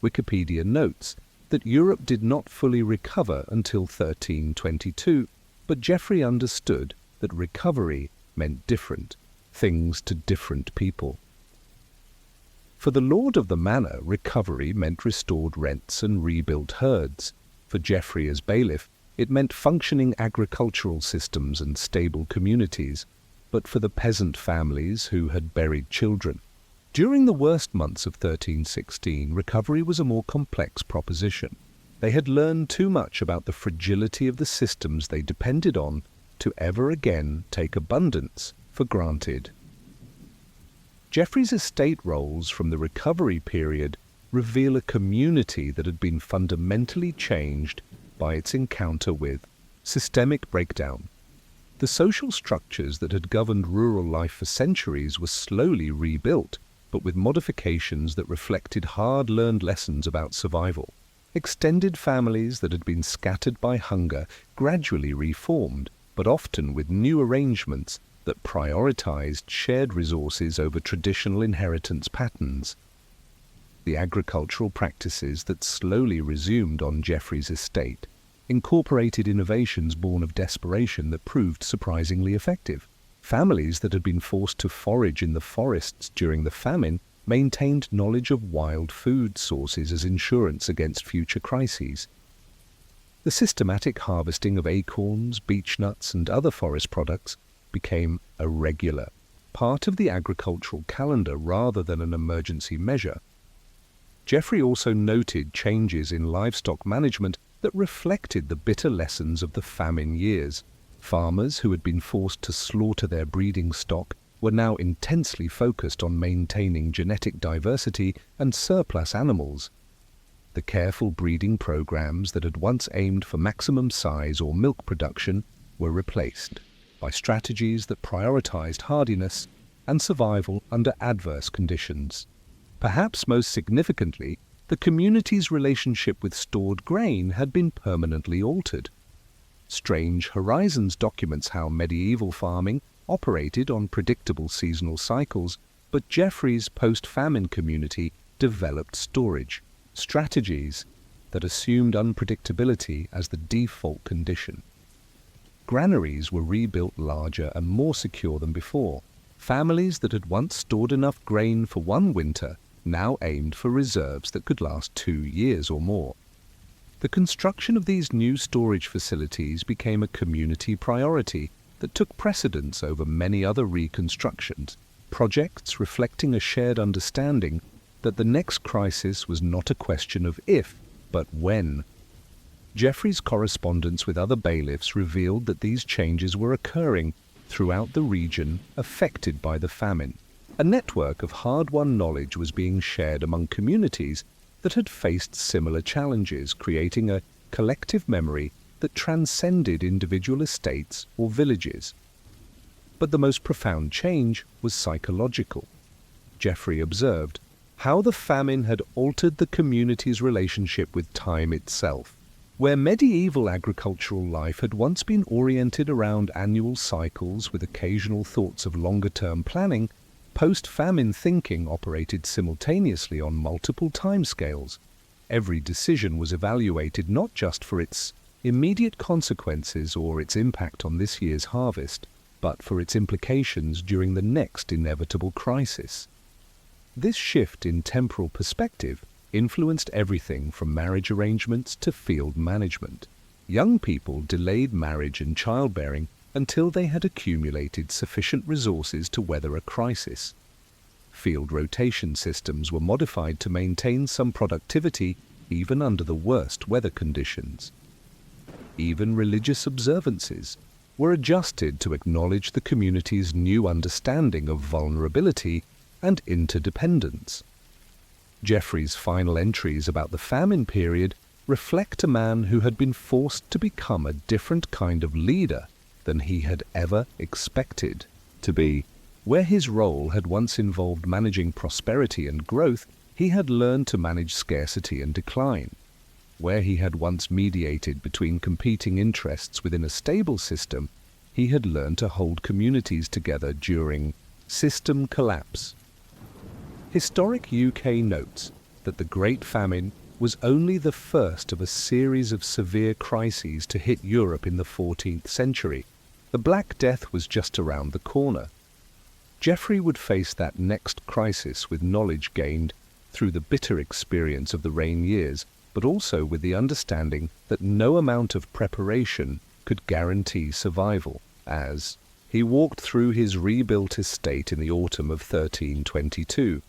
Wikipedia notes that Europe did not fully recover until 1322, but Geoffrey understood that recovery meant different things to different people. For the lord of the manor, recovery meant restored rents and rebuilt herds. For Geoffrey as bailiff, it meant functioning agricultural systems and stable communities. But for the peasant families who had buried children, during the worst months of 1316, recovery was a more complex proposition. They had learned too much about the fragility of the systems they depended on to ever again take abundance for granted. Geoffrey's estate rolls from the recovery period reveal a community that had been fundamentally changed by its encounter with systemic breakdown. The social structures that had governed rural life for centuries were slowly rebuilt, but with modifications that reflected hard-learned lessons about survival. Extended families that had been scattered by hunger gradually reformed, but often with new arrangements that prioritized shared resources over traditional inheritance patterns. The agricultural practices that slowly resumed on Geoffrey's estate incorporated innovations born of desperation that proved surprisingly effective. Families that had been forced to forage in the forests during the famine maintained knowledge of wild food sources as insurance against future crises. The systematic harvesting of acorns, beechnuts, and other forest products became a regular part of the agricultural calendar rather than an emergency measure. Geoffrey also noted changes in livestock management that reflected the bitter lessons of the famine years. Farmers who had been forced to slaughter their breeding stock were now intensely focused on maintaining genetic diversity and surplus animals. The careful breeding programs that had once aimed for maximum size or milk production were replaced by strategies that prioritized hardiness and survival under adverse conditions. Perhaps most significantly, the community's relationship with stored grain had been permanently altered. Strange Horizons documents how medieval farming operated on predictable seasonal cycles, but Jeffrey's post-famine community developed storage strategies that assumed unpredictability as the default condition. Granaries were rebuilt larger and more secure than before. Families that had once stored enough grain for one winter now aimed for reserves that could last 2 years or more. The construction of these new storage facilities became a community priority that took precedence over many other reconstructions, projects reflecting a shared understanding that the next crisis was not a question of if, but when. Jeffrey's correspondence with other bailiffs revealed that these changes were occurring throughout the region affected by the famine. A network of hard-won knowledge was being shared among communities that had faced similar challenges, creating a collective memory that transcended individual estates or villages. But the most profound change was psychological. Jeffrey observed how the famine had altered the community's relationship with time itself. Where medieval agricultural life had once been oriented around annual cycles with occasional thoughts of longer-term planning, post-famine thinking operated simultaneously on multiple timescales. Every decision was evaluated not just for its immediate consequences or its impact on this year's harvest, but for its implications during the next inevitable crisis. This shift in temporal perspective influenced everything from marriage arrangements to field management. Young people delayed marriage and childbearing until they had accumulated sufficient resources to weather a crisis. Field rotation systems were modified to maintain some productivity even under the worst weather conditions. Even religious observances were adjusted to acknowledge the community's new understanding of vulnerability and interdependence. Jeffrey's final entries about the famine period reflect a man who had been forced to become a different kind of leader than he had ever expected to be. Where his role had once involved managing prosperity and growth, he had learned to manage scarcity and decline. Where he had once mediated between competing interests within a stable system, he had learned to hold communities together during system collapse. Historic UK notes that the Great Famine was only the first of a series of severe crises to hit Europe in the 14th century. The Black Death was just around the corner. Jeffrey would face that next crisis with knowledge gained through the bitter experience of the rain years, but also with the understanding that no amount of preparation could guarantee survival. As he walked through his rebuilt estate in the autumn of 1322,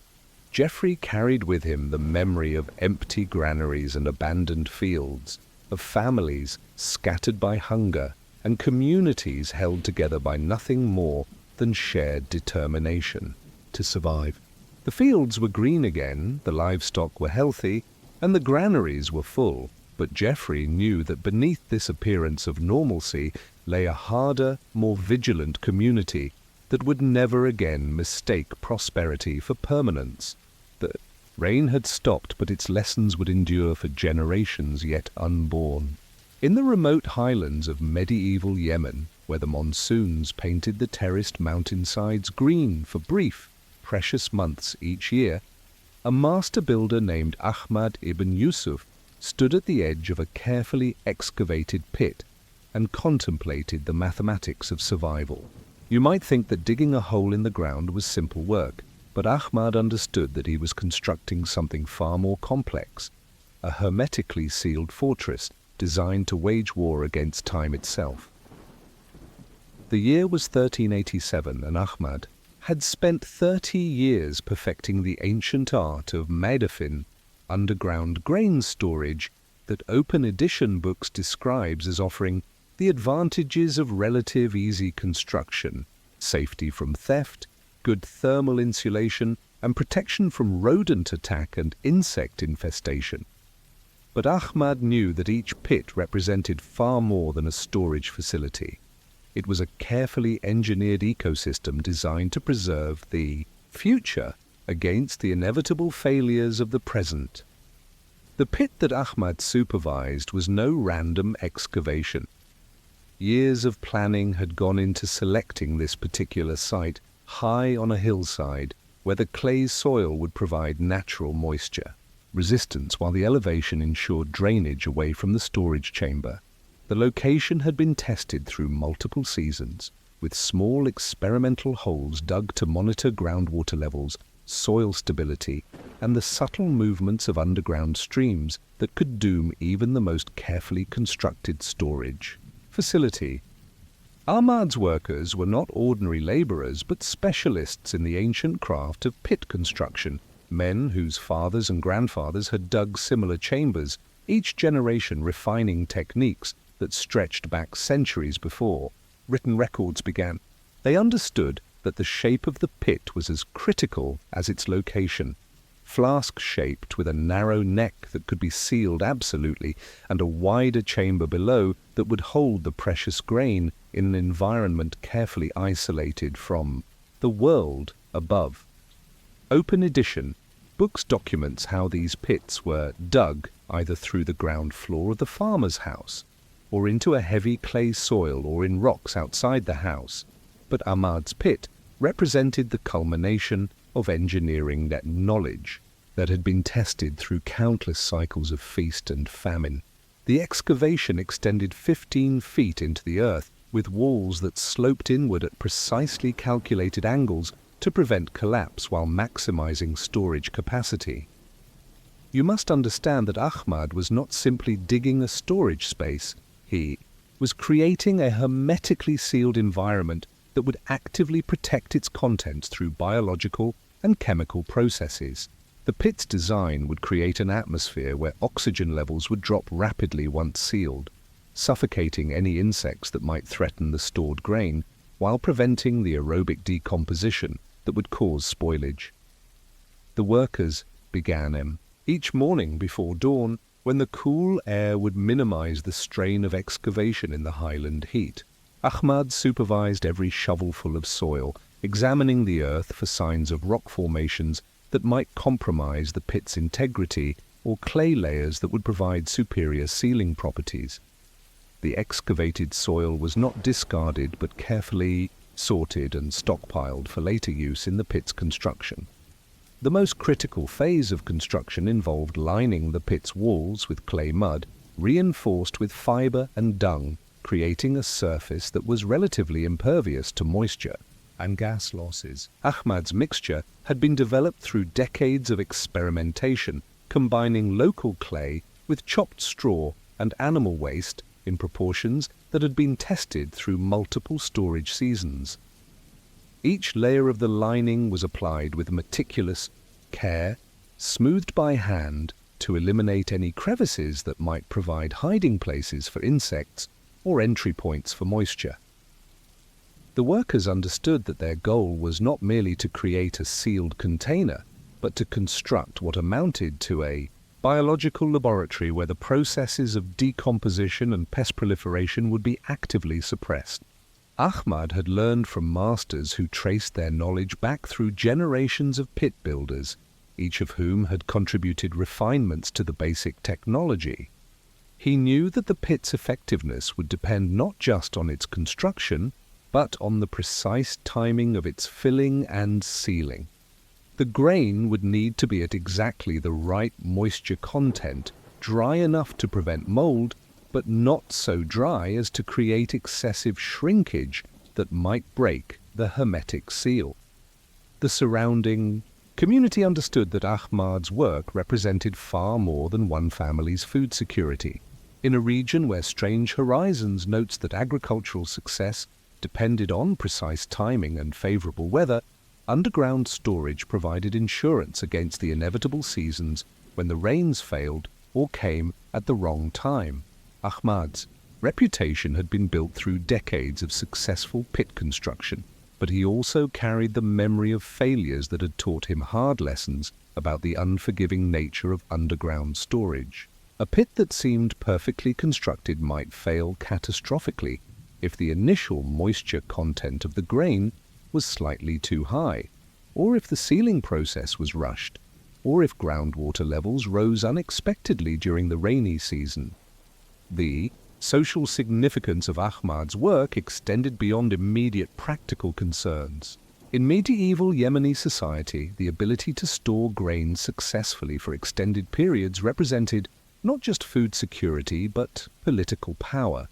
Jeffrey carried with him the memory of empty granaries and abandoned fields, of families scattered by hunger, and communities held together by nothing more than shared determination to survive. The fields were green again, the livestock were healthy, and the granaries were full, but Jeffrey knew that beneath this appearance of normalcy lay a harder, more vigilant community that would never again mistake prosperity for permanence. The rain had stopped, but its lessons would endure for generations yet unborn. In the remote highlands of medieval Yemen, where the monsoons painted the terraced mountainsides green for brief, precious months each year, a master builder named Ahmad ibn Yusuf stood at the edge of a carefully excavated pit and contemplated the mathematics of survival. You might think that digging a hole in the ground was simple work, but Ahmad understood that he was constructing something far more complex, a hermetically sealed fortress designed to wage war against time itself. The year was 1387, and Ahmad had spent 30 years perfecting the ancient art of Maidafin, underground grain storage that Open Edition Books describes as offering the advantages of relative easy construction, safety from theft, good thermal insulation, and protection from rodent attack and insect infestation. But Ahmad knew that each pit represented far more than a storage facility. It was a carefully engineered ecosystem designed to preserve the future against the inevitable failures of the present. The pit that Ahmad supervised was no random excavation. Years of planning had gone into selecting this particular site high on a hillside where the clay soil would provide natural moisture resistance while the elevation ensured drainage away from the storage chamber. The location had been tested through multiple seasons, with small experimental holes dug to monitor groundwater levels, soil stability, and the subtle movements of underground streams that could doom even the most carefully constructed storage facility. Ahmad's workers were not ordinary laborers, but specialists in the ancient craft of pit construction, men whose fathers and grandfathers had dug similar chambers, each generation refining techniques that stretched back centuries before written records began. They understood that the shape of the pit was as critical as its location. Flask-shaped with a narrow neck that could be sealed absolutely, and a wider chamber below that would hold the precious grain in an environment carefully isolated from the world above. Open edition. Books documents how these pits were dug either through the ground floor of the farmer's house, or into a heavy clay soil, or in rocks outside the house. But Ahmad's pit represented the culmination of engineering knowledge that had been tested through countless cycles of feast and famine. The excavation extended 15 feet into the earth, with walls that sloped inward at precisely calculated angles to prevent collapse while maximizing storage capacity. You must understand that Ahmad was not simply digging a storage space. He was creating a hermetically sealed environment that would actively protect its contents through biological and chemical processes. The pit's design would create an atmosphere where oxygen levels would drop rapidly once sealed, suffocating any insects that might threaten the stored grain, while preventing the aerobic decomposition that would cause spoilage. The workers began each morning before dawn, when the cool air would minimize the strain of excavation in the highland heat. Ahmad supervised every shovelful of soil, examining the earth for signs of rock formations that might compromise the pit's integrity, or clay layers that would provide superior sealing properties. The excavated soil was not discarded but carefully sorted and stockpiled for later use in the pit's construction. The most critical phase of construction involved lining the pit's walls with clay mud, reinforced with fiber and dung, creating a surface that was relatively impervious to moisture and gas losses. Ahmad's mixture had been developed through decades of experimentation, combining local clay with chopped straw and animal waste in proportions that had been tested through multiple storage seasons. Each layer of the lining was applied with meticulous care, smoothed by hand to eliminate any crevices that might provide hiding places for insects or entry points for moisture. The workers understood that their goal was not merely to create a sealed container, but to construct what amounted to a biological laboratory where the processes of decomposition and pest proliferation would be actively suppressed. Ahmad had learned from masters who traced their knowledge back through generations of pit builders, each of whom had contributed refinements to the basic technology. He knew that the pit's effectiveness would depend not just on its construction, but on the precise timing of its filling and sealing. The grain would need to be at exactly the right moisture content, dry enough to prevent mold, but not so dry as to create excessive shrinkage that might break the hermetic seal. The surrounding community understood that Ahmad's work represented far more than one family's food security. In a region where Strange Horizons notes that agricultural success depended on precise timing and favorable weather, underground storage provided insurance against the inevitable seasons when the rains failed or came at the wrong time. Ahmad's reputation had been built through decades of successful pit construction, but he also carried the memory of failures that had taught him hard lessons about the unforgiving nature of underground storage. A pit that seemed perfectly constructed might fail catastrophically, if the initial moisture content of the grain was slightly too high, or if the sealing process was rushed, or if groundwater levels rose unexpectedly during the rainy season. The social significance of Ahmad's work extended beyond immediate practical concerns. In medieval Yemeni society, the ability to store grain successfully for extended periods represented not just food security, but political power.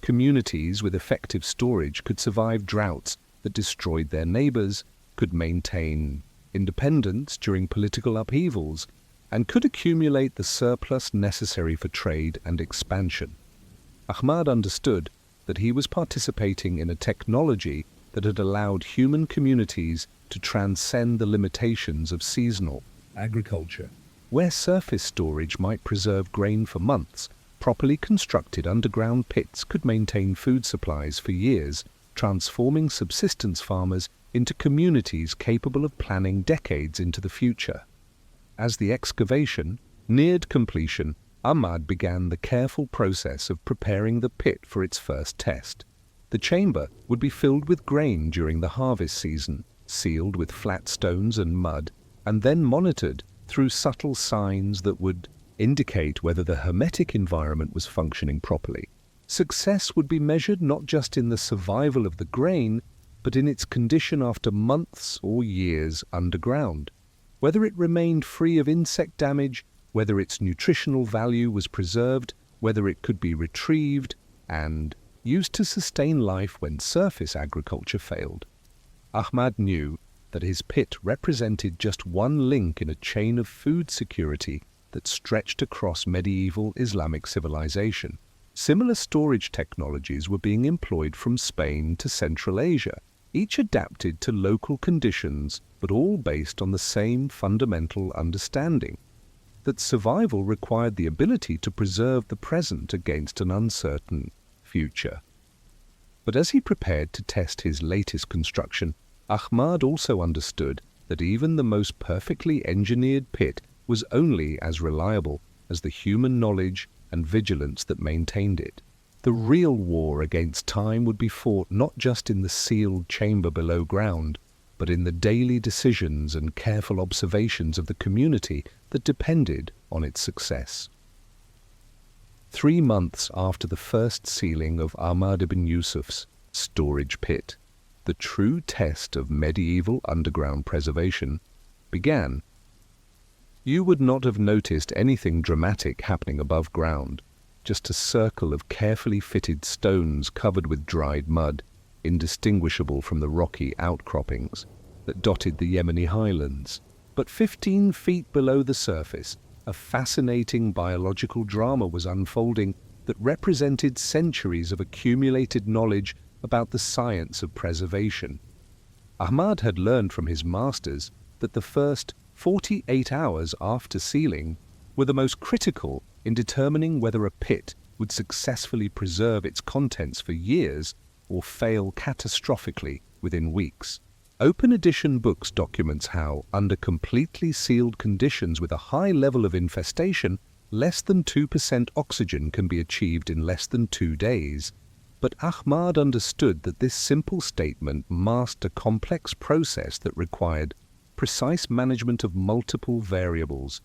Communities with effective storage could survive droughts that destroyed their neighbors, could maintain independence during political upheavals, and could accumulate the surplus necessary for trade and expansion. Ahmad understood that he was participating in a technology that had allowed human communities to transcend the limitations of seasonal agriculture. Where surface storage might preserve grain for months, properly constructed underground pits could maintain food supplies for years, transforming subsistence farmers into communities capable of planning decades into the future. As the excavation neared completion, Ahmad began the careful process of preparing the pit for its first test. The chamber would be filled with grain during the harvest season, sealed with flat stones and mud, and then monitored through subtle signs that would indicate whether the hermetic environment was functioning properly. Success would be measured not just in the survival of the grain, but in its condition after months or years underground. Whether it remained free of insect damage, whether its nutritional value was preserved, whether it could be retrieved and used to sustain life when surface agriculture failed. Ahmad knew that his pit represented just one link in a chain of food security that stretched across medieval Islamic civilization. Similar storage technologies were being employed from Spain to Central Asia, each adapted to local conditions, but all based on the same fundamental understanding that survival required the ability to preserve the present against an uncertain future. But as he prepared to test his latest construction, Ahmad also understood that even the most perfectly engineered pit was only as reliable as the human knowledge and vigilance that maintained it. The real war against time would be fought not just in the sealed chamber below ground, but in the daily decisions and careful observations of the community that depended on its success. 3 months after the first sealing of Ahmad ibn Yusuf's storage pit, the true test of medieval underground preservation began. You would not have noticed anything dramatic happening above ground, just a circle of carefully fitted stones covered with dried mud, indistinguishable from the rocky outcroppings that dotted the Yemeni highlands. But 15 feet below the surface, a fascinating biological drama was unfolding that represented centuries of accumulated knowledge about the science of preservation. Ahmad had learned from his masters that the first 48 hours after sealing were the most critical in determining whether a pit would successfully preserve its contents for years or fail catastrophically within weeks. Open edition books documents how, under completely sealed conditions with a high level of infestation, less than 2% oxygen can be achieved in less than 2 days. But Ahmad understood that this simple statement masked a complex process that required precise management of multiple variables.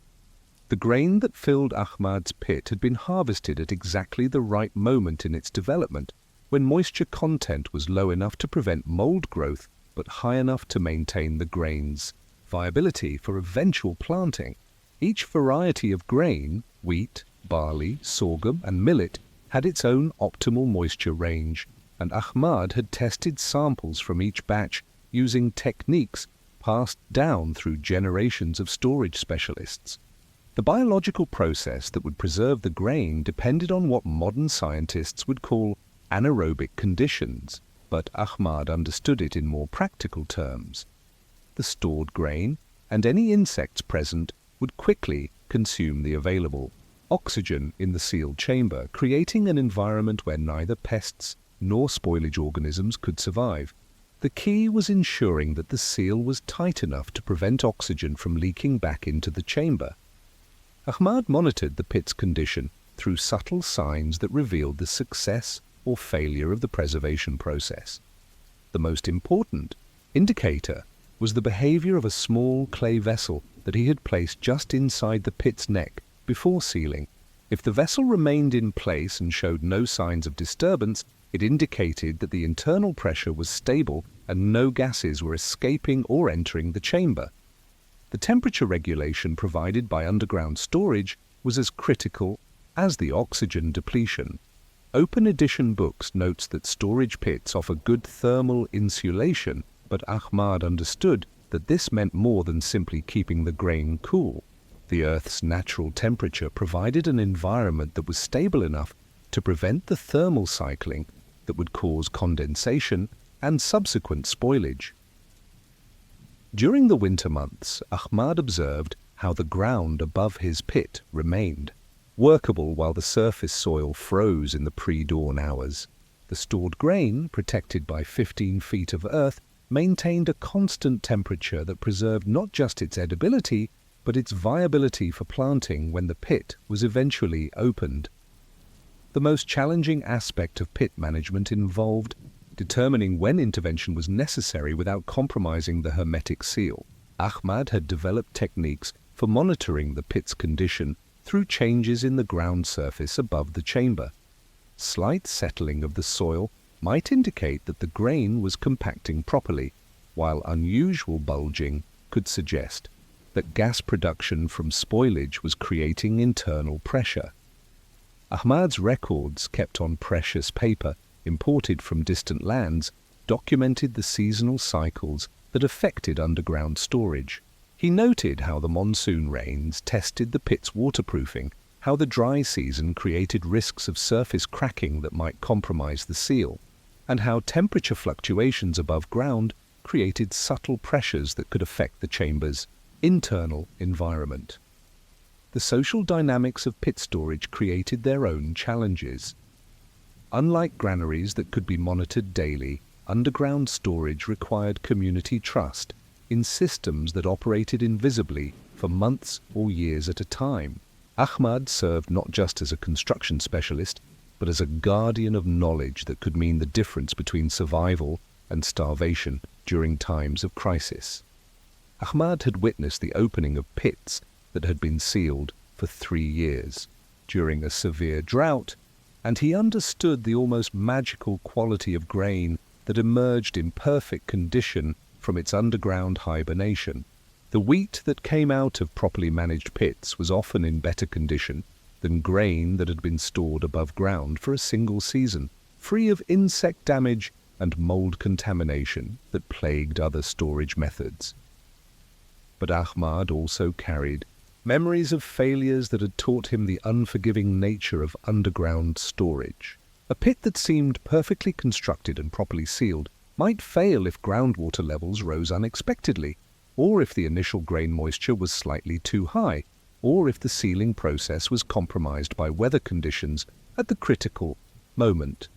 The grain that filled Ahmad's pit had been harvested at exactly the right moment in its development, when moisture content was low enough to prevent mold growth, but high enough to maintain the grain's viability for eventual planting. Each variety of grain, wheat, barley, sorghum, and millet, had its own optimal moisture range, and Ahmad had tested samples from each batch using techniques passed down through generations of storage specialists. The biological process that would preserve the grain depended on what modern scientists would call anaerobic conditions, but Ahmad understood it in more practical terms. The stored grain and any insects present would quickly consume the available oxygen in the sealed chamber, creating an environment where neither pests nor spoilage organisms could survive. The key was ensuring that the seal was tight enough to prevent oxygen from leaking back into the chamber. Ahmad monitored the pit's condition through subtle signs that revealed the success or failure of the preservation process. The most important indicator was the behavior of a small clay vessel that he had placed just inside the pit's neck before sealing. If the vessel remained in place and showed no signs of disturbance, it indicated that the internal pressure was stable and no gases were escaping or entering the chamber. The temperature regulation provided by underground storage was as critical as the oxygen depletion. Open Edition Books notes that storage pits offer good thermal insulation, but Ahmad understood that this meant more than simply keeping the grain cool. The Earth's natural temperature provided an environment that was stable enough to prevent the thermal cycling that would cause condensation and subsequent spoilage. During the winter months, Ahmad observed how the ground above his pit remained workable while the surface soil froze in the pre-dawn hours. The stored grain, protected by 15 feet of earth, maintained a constant temperature that preserved not just its edibility, but its viability for planting when the pit was eventually opened. The most challenging aspect of pit management involved determining when intervention was necessary without compromising the hermetic seal. Ahmad had developed techniques for monitoring the pit's condition through changes in the ground surface above the chamber. Slight settling of the soil might indicate that the grain was compacting properly, while unusual bulging could suggest that gas production from spoilage was creating internal pressure. Ahmad's records, kept on precious paper imported from distant lands, documented the seasonal cycles that affected underground storage. He noted how the monsoon rains tested the pit's waterproofing, how the dry season created risks of surface cracking that might compromise the seal, and how temperature fluctuations above ground created subtle pressures that could affect the chamber's internal environment. The social dynamics of pit storage created their own challenges. Unlike granaries that could be monitored daily, underground storage required community trust in systems that operated invisibly for months or years at a time. Ahmad served not just as a construction specialist, but as a guardian of knowledge that could mean the difference between survival and starvation during times of crisis. Ahmad had witnessed the opening of pits that had been sealed for 3 years during a severe drought, and he understood the almost magical quality of grain that emerged in perfect condition from its underground hibernation. The wheat that came out of properly managed pits was often in better condition than grain that had been stored above ground for a single season, free of insect damage and mold contamination that plagued other storage methods. But Ahmad also carried memories of failures that had taught him the unforgiving nature of underground storage. A pit that seemed perfectly constructed and properly sealed might fail if groundwater levels rose unexpectedly, or if the initial grain moisture was slightly too high, or if the sealing process was compromised by weather conditions at the critical moment.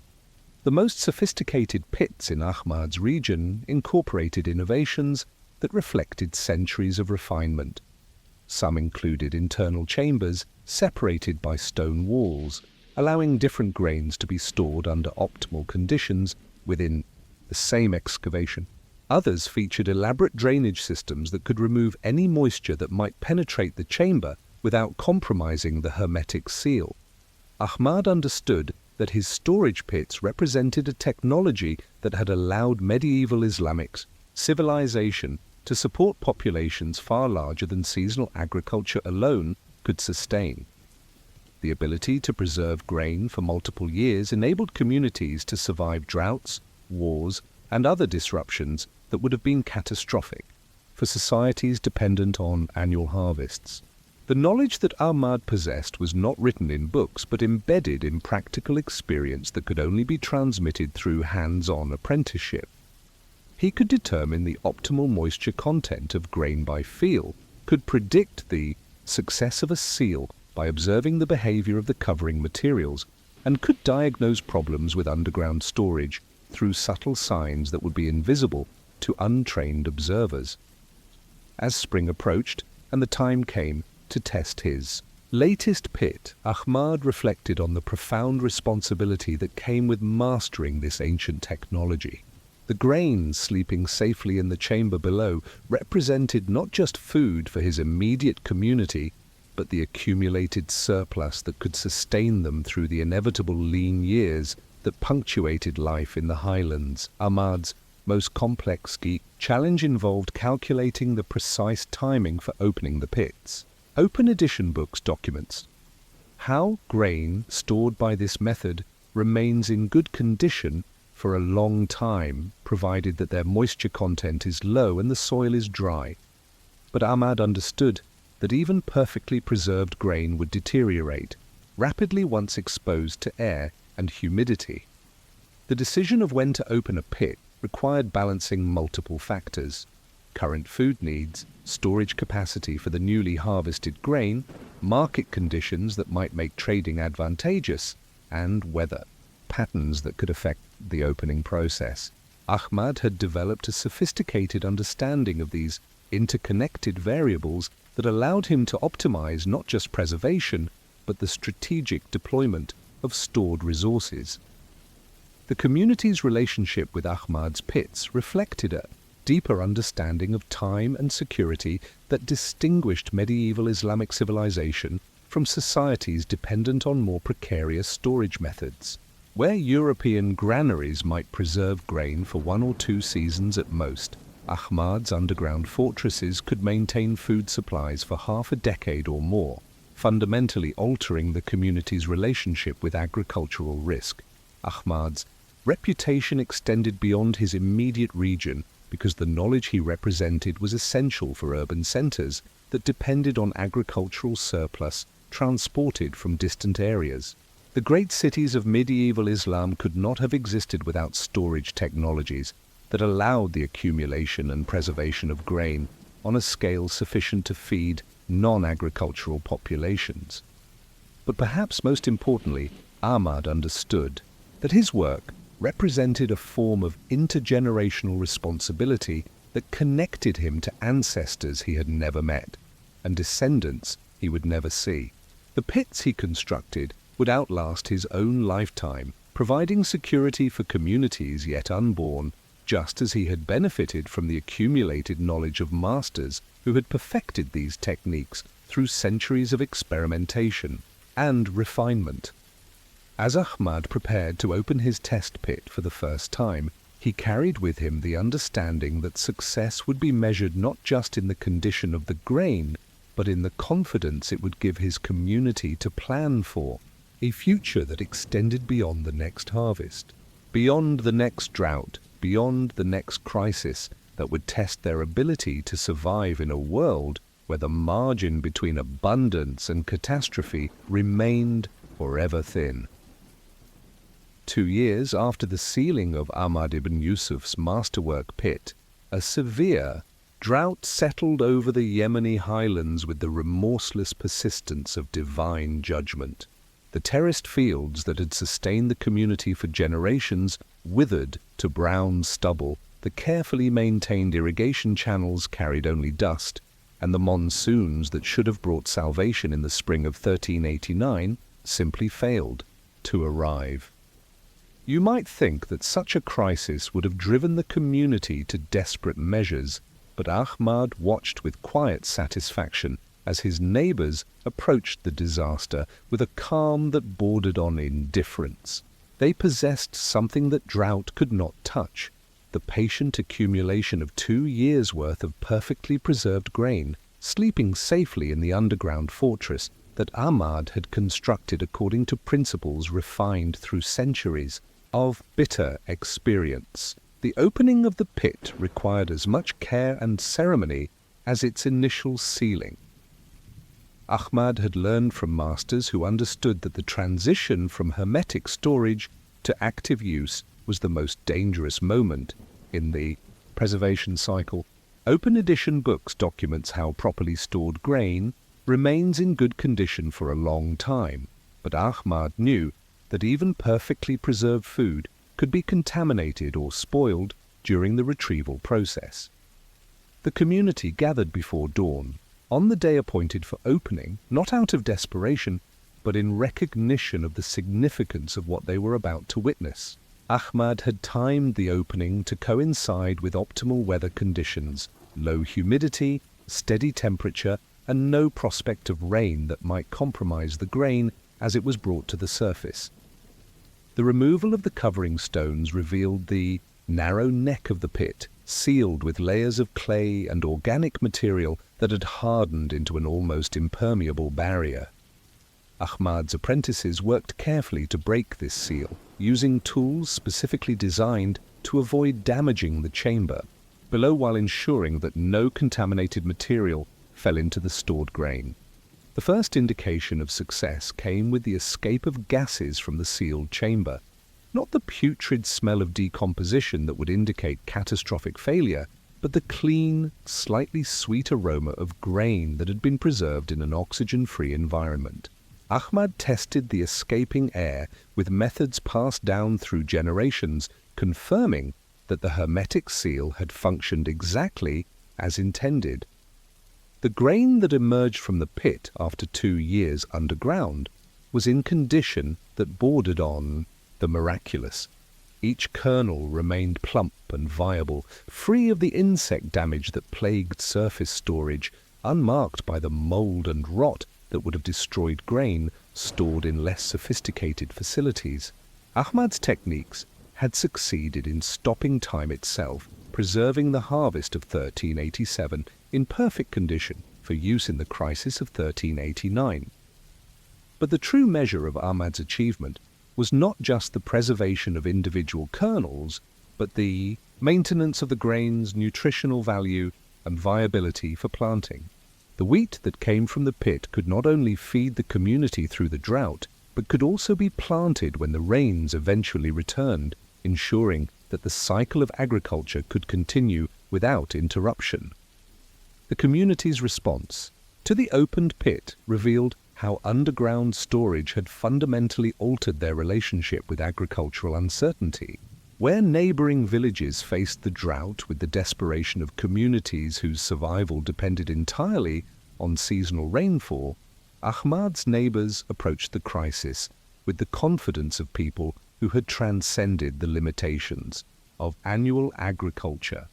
The most sophisticated pits in Ahmad's region incorporated innovations that reflected centuries of refinement. Some included internal chambers separated by stone walls, allowing different grains to be stored under optimal conditions within the same excavation. Others featured elaborate drainage systems that could remove any moisture that might penetrate the chamber without compromising the hermetic seal. Ahmad understood that his storage pits represented a technology that had allowed medieval Islamic civilization to support populations far larger than seasonal agriculture alone could sustain. The ability to preserve grain for multiple years enabled communities to survive droughts, wars, and other disruptions that would have been catastrophic for societies dependent on annual harvests. The knowledge that Ahmad possessed was not written in books, but embedded in practical experience that could only be transmitted through hands-on apprenticeship. He could determine the optimal moisture content of grain by feel, could predict the success of a seal by observing the behavior of the covering materials, and could diagnose problems with underground storage through subtle signs that would be invisible to untrained observers. As spring approached and the time came to test his Latest pit, Ahmad reflected on the profound responsibility that came with mastering this ancient technology. The grains sleeping safely in the chamber below represented not just food for his immediate community, but the accumulated surplus that could sustain them through the inevitable lean years that punctuated life in the highlands. Ahmad's most complex challenge involved calculating the precise timing for opening the pits. Open edition books documents how grain stored by this method remains in good condition for a long time, provided that their moisture content is low and the soil is dry. But Ahmad understood that even perfectly preserved grain would deteriorate rapidly once exposed to air and humidity. The decision of when to open a pit required balancing multiple factors: current food needs, storage capacity for the newly harvested grain, market conditions that might make trading advantageous, and weather patterns that could affect the opening process. Ahmad had developed a sophisticated understanding of these interconnected variables that allowed him to optimize not just preservation, but the strategic deployment of stored resources. The community's relationship with Ahmad's pits reflected a deeper understanding of time and security that distinguished medieval Islamic civilization from societies dependent on more precarious storage methods. Where European granaries might preserve grain for 1 or 2 seasons at most, Ahmad's underground fortresses could maintain food supplies for half a decade or more, fundamentally altering the community's relationship with agricultural risk. Ahmad's reputation extended beyond his immediate region because the knowledge he represented was essential for urban centers that depended on agricultural surplus transported from distant areas. The great cities of medieval Islam could not have existed without storage technologies that allowed the accumulation and preservation of grain on a scale sufficient to feed non-agricultural populations. But perhaps most importantly, Ahmad understood that his work represented a form of intergenerational responsibility that connected him to ancestors he had never met and descendants he would never see. The pits he constructed would outlast his own lifetime, providing security for communities yet unborn, just as he had benefited from the accumulated knowledge of masters who had perfected these techniques through centuries of experimentation and refinement. As Ahmad prepared to open his test pit for the first time, he carried with him the understanding that success would be measured not just in the condition of the grain, but in the confidence it would give his community to plan for a future that extended beyond the next harvest, beyond the next drought, beyond the next crisis that would test their ability to survive in a world where the margin between abundance and catastrophe remained forever thin. 2 years after the sealing of Ahmad ibn Yusuf's masterwork pit, a severe drought settled over the Yemeni highlands with the remorseless persistence of divine judgment. The terraced fields that had sustained the community for generations withered to brown stubble, the carefully maintained irrigation channels carried only dust, and the monsoons that should have brought salvation in the spring of 1389 simply failed to arrive. You might think that such a crisis would have driven the community to desperate measures, but Ahmad watched with quiet satisfaction as his neighbors approached the disaster with a calm that bordered on indifference. They possessed something that drought could not touch: the patient accumulation of 2 years' worth of perfectly preserved grain, sleeping safely in the underground fortress that Ahmad had constructed according to principles refined through centuries of bitter experience. The opening of the pit required as much care and ceremony as its initial sealing. Ahmad had learned from masters who understood that the transition from hermetic storage to active use was the most dangerous moment in the preservation cycle. Open edition books documents how properly stored grain remains in good condition for a long time, but Ahmad knew that even perfectly preserved food could be contaminated or spoiled during the retrieval process. The community gathered before dawn, On the day appointed for opening, not out of desperation, but in recognition of the significance of what they were about to witness, Ahmad had timed the opening to coincide with optimal weather conditions, low humidity, steady temperature, and no prospect of rain that might compromise the grain as it was brought to the surface. The removal of the covering stones revealed the narrow neck of the pit, sealed with layers of clay and organic material that had hardened into an almost impermeable barrier. Ahmad's apprentices worked carefully to break this seal, using tools specifically designed to avoid damaging the chamber below while ensuring that no contaminated material fell into the stored grain. The first indication of success came with the escape of gases from the sealed chamber, not the putrid smell of decomposition that would indicate catastrophic failure, but the clean, slightly sweet aroma of grain that had been preserved in an oxygen-free environment. Ahmad tested the escaping air with methods passed down through generations, confirming that the hermetic seal had functioned exactly as intended. The grain that emerged from the pit after 2 years underground was in condition that bordered on the miraculous. Each kernel remained plump and viable, free of the insect damage that plagued surface storage, unmarked by the mold and rot that would have destroyed grain stored in less sophisticated facilities. Ahmad's techniques had succeeded in stopping time itself, preserving the harvest of 1387 in perfect condition for use in the crisis of 1389. But the true measure of Ahmad's achievement was not just the preservation of individual kernels, but the maintenance of the grain's nutritional value and viability for planting. The wheat that came from the pit could not only feed the community through the drought, but could also be planted when the rains eventually returned, ensuring that the cycle of agriculture could continue without interruption. The community's response to the opened pit revealed how underground storage had fundamentally altered their relationship with agricultural uncertainty. Where neighboring villages faced the drought with the desperation of communities whose survival depended entirely on seasonal rainfall, Ahmad's neighbors approached the crisis with the confidence of people who had transcended the limitations of annual agriculture.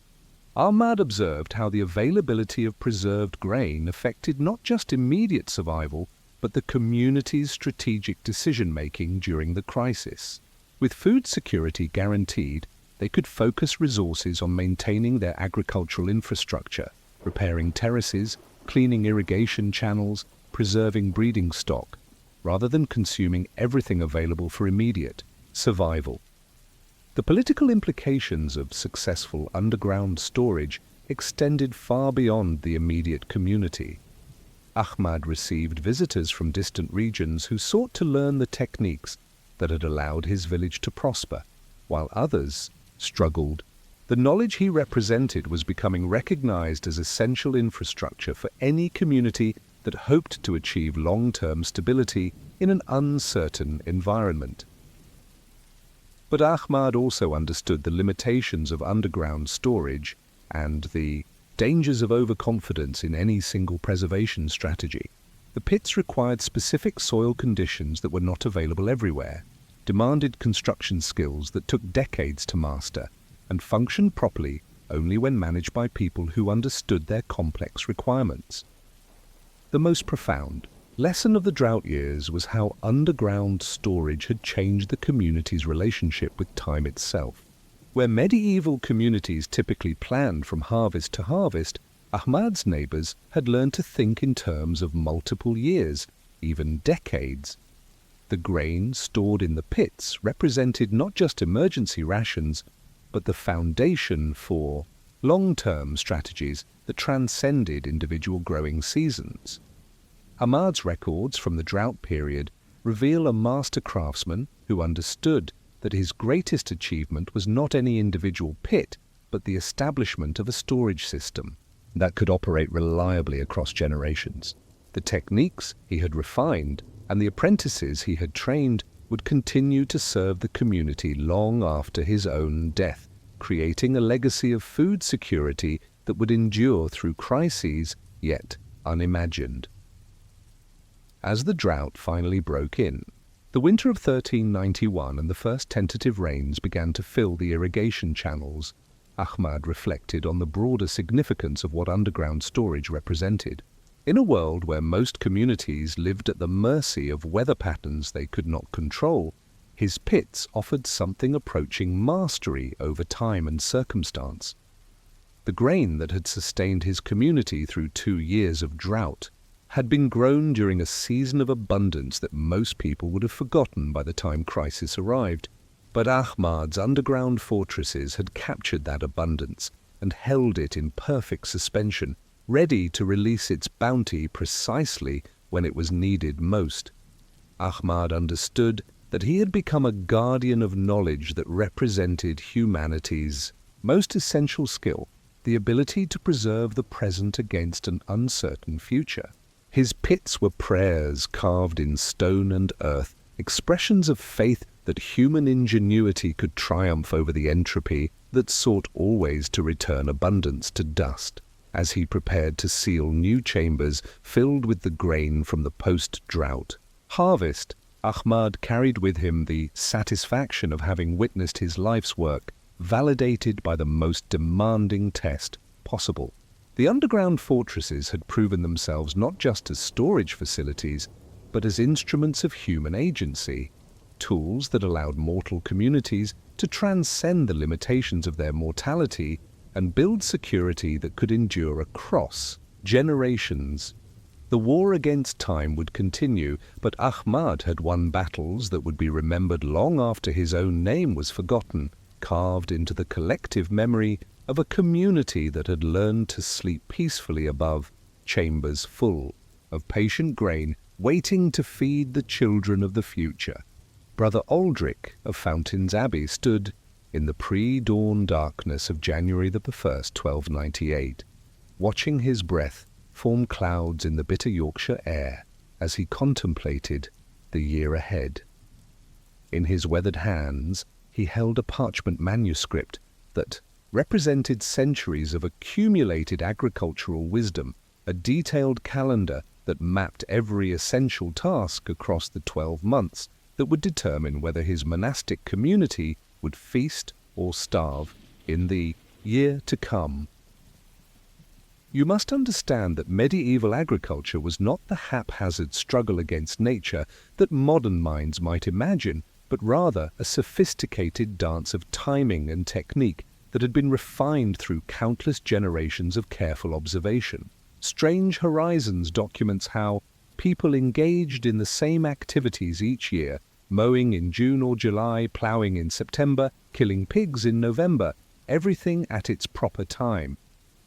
Ahmad observed how the availability of preserved grain affected not just immediate survival, but the community's strategic decision-making during the crisis. With food security guaranteed, they could focus resources on maintaining their agricultural infrastructure, repairing terraces, cleaning irrigation channels, preserving breeding stock, rather than consuming everything available for immediate survival. The political implications of successful underground storage extended far beyond the immediate community. Ahmad received visitors from distant regions who sought to learn the techniques that had allowed his village to prosper, while others struggled. The knowledge he represented was becoming recognized as essential infrastructure for any community that hoped to achieve long-term stability in an uncertain environment. But Ahmad also understood the limitations of underground storage and the dangers of overconfidence in any single preservation strategy. The pits required specific soil conditions that were not available everywhere, demanded construction skills that took decades to master, and functioned properly only when managed by people who understood their complex requirements. The most profound lesson of the drought years was how underground storage had changed the community's relationship with time itself. Where medieval communities typically planned from harvest to harvest, Ahmad's neighbors had learned to think in terms of multiple years, even decades. The grain stored in the pits represented not just emergency rations, but the foundation for long-term strategies that transcended individual growing seasons. Ahmad's records from the drought period reveal a master craftsman who understood that his greatest achievement was not any individual pit, but the establishment of a storage system that could operate reliably across generations. The techniques he had refined and the apprentices he had trained would continue to serve the community long after his own death, creating a legacy of food security that would endure through crises, yet unimagined. As the drought finally broke in, the winter of 1391 and the first tentative rains began to fill the irrigation channels. Ahmad reflected on the broader significance of what underground storage represented. In a world where most communities lived at the mercy of weather patterns they could not control, his pits offered something approaching mastery over time and circumstance. The grain that had sustained his community through 2 years of drought had been grown during a season of abundance that most people would have forgotten by the time crisis arrived. But Ahmad's underground fortresses had captured that abundance and held it in perfect suspension, ready to release its bounty precisely when it was needed most. Ahmad understood that he had become a guardian of knowledge that represented humanity's most essential skill, the ability to preserve the present against an uncertain future. His pits were prayers carved in stone and earth, expressions of faith that human ingenuity could triumph over the entropy that sought always to return abundance to dust. As he prepared to seal new chambers filled with the grain from the post-drought harvest, Ahmad carried with him the satisfaction of having witnessed his life's work validated by the most demanding test possible. The underground fortresses had proven themselves not just as storage facilities, but as instruments of human agency, tools that allowed mortal communities to transcend the limitations of their mortality and build security that could endure across generations. The war against time would continue, but Ahmad had won battles that would be remembered long after his own name was forgotten, carved into the collective memory of a community that had learned to sleep peacefully above chambers full of patient grain waiting to feed the children of the future. Brother Aldrich of Fountains Abbey stood in the pre-dawn darkness of January the 1st, 1298, watching his breath form clouds in the bitter Yorkshire air as he contemplated the year ahead. In his weathered hands, he held a parchment manuscript that represented centuries of accumulated agricultural wisdom, a detailed calendar that mapped every essential task across the 12 months that would determine whether his monastic community would feast or starve in the year to come. You must understand that medieval agriculture was not the haphazard struggle against nature that modern minds might imagine, but rather a sophisticated dance of timing and technique that had been refined through countless generations of careful observation. Strange Horizons documents how people engaged in the same activities each year, mowing in June or July, ploughing in September, killing pigs in November, everything at its proper time.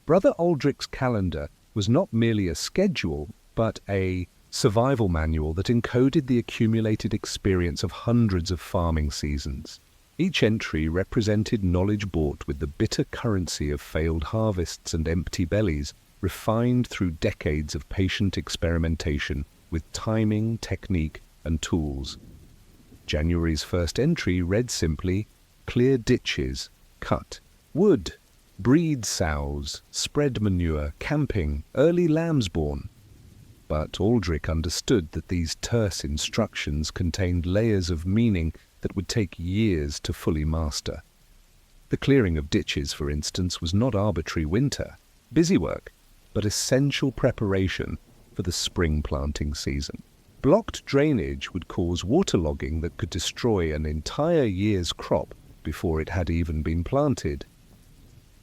Brother Aldrich's calendar was not merely a schedule, but a survival manual that encoded the accumulated experience of hundreds of farming seasons. Each entry represented knowledge bought with the bitter currency of failed harvests and empty bellies, refined through decades of patient experimentation with timing, technique, and tools. January's first entry read simply, "Clear ditches, cut wood, breed sows, spread manure, camping, early lambs born." But Aldrich understood that these terse instructions contained layers of meaning that would take years to fully master. The clearing of ditches, for instance, was not arbitrary winter, busy work, but essential preparation for the spring planting season. Blocked drainage would cause waterlogging that could destroy an entire year's crop before it had even been planted.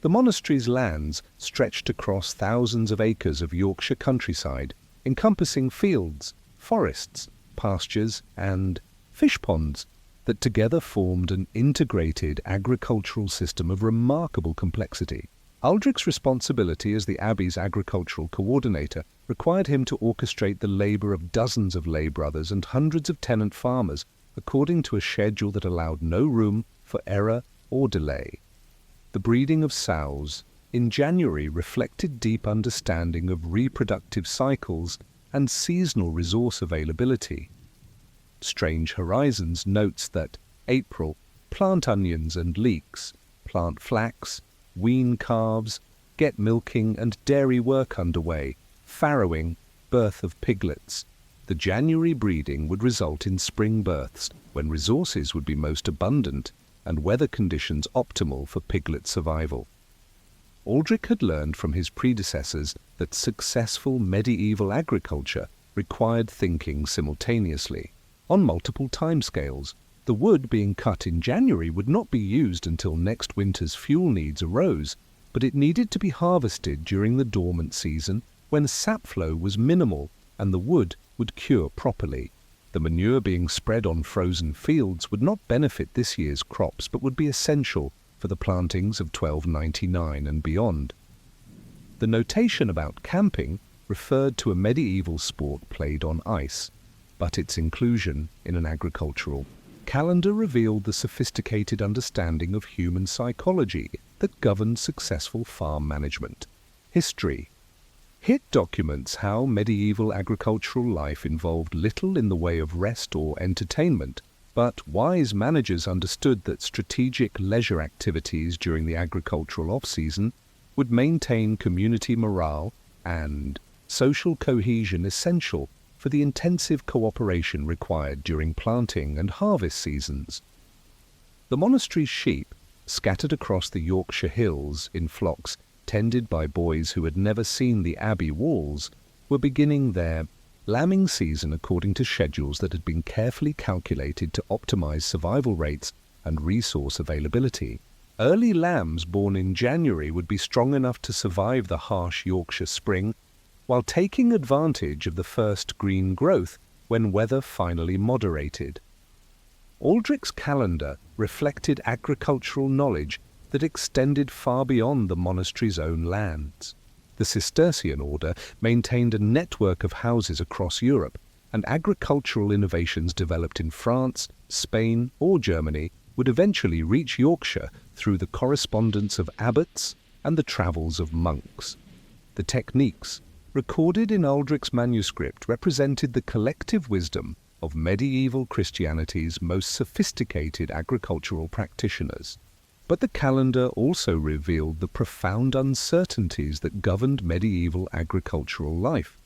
The monastery's lands stretched across thousands of acres of Yorkshire countryside, encompassing fields, forests, pastures, and fish ponds that together formed an integrated agricultural system of remarkable complexity. Aldrich's responsibility as the Abbey's agricultural coordinator required him to orchestrate the labour of dozens of lay brothers and hundreds of tenant farmers according to a schedule that allowed no room for error or delay. The breeding of sows in January reflected deep understanding of reproductive cycles and seasonal resource availability. Strange Horizons notes that April, plant onions and leeks, plant flax, wean calves, get milking and dairy work underway, farrowing, birth of piglets. The January breeding would result in spring births, when resources would be most abundant and weather conditions optimal for piglet survival. Aldrich had learned from his predecessors that successful medieval agriculture required thinking simultaneously, on multiple timescales. The wood being cut in January would not be used until next winter's fuel needs arose, but it needed to be harvested during the dormant season when sap flow was minimal and the wood would cure properly. The manure being spread on frozen fields would not benefit this year's crops but would be essential for the plantings of 1299 and beyond. The notation about camping referred to a medieval sport played on ice, but its inclusion in an agricultural calendar revealed the sophisticated understanding of human psychology that governed successful farm management. History. It documents how medieval agricultural life involved little in the way of rest or entertainment, but wise managers understood that strategic leisure activities during the agricultural off-season would maintain community morale and social cohesion essential for the intensive cooperation required during planting and harvest seasons. The monastery's sheep, scattered across the Yorkshire hills in flocks tended by boys who had never seen the abbey walls, were beginning their lambing season according to schedules that had been carefully calculated to optimize survival rates and resource availability. Early lambs born in January would be strong enough to survive the harsh Yorkshire spring, while taking advantage of the first green growth when weather finally moderated. Aldrich's calendar reflected agricultural knowledge that extended far beyond the monastery's own lands. The Cistercian order maintained a network of houses across Europe, and agricultural innovations developed in France, Spain, or Germany would eventually reach Yorkshire through the correspondence of abbots and the travels of monks. The techniques recorded in Aldrich's manuscript represented the collective wisdom of medieval Christianity's most sophisticated agricultural practitioners. But the calendar also revealed the profound uncertainties that governed medieval agricultural life.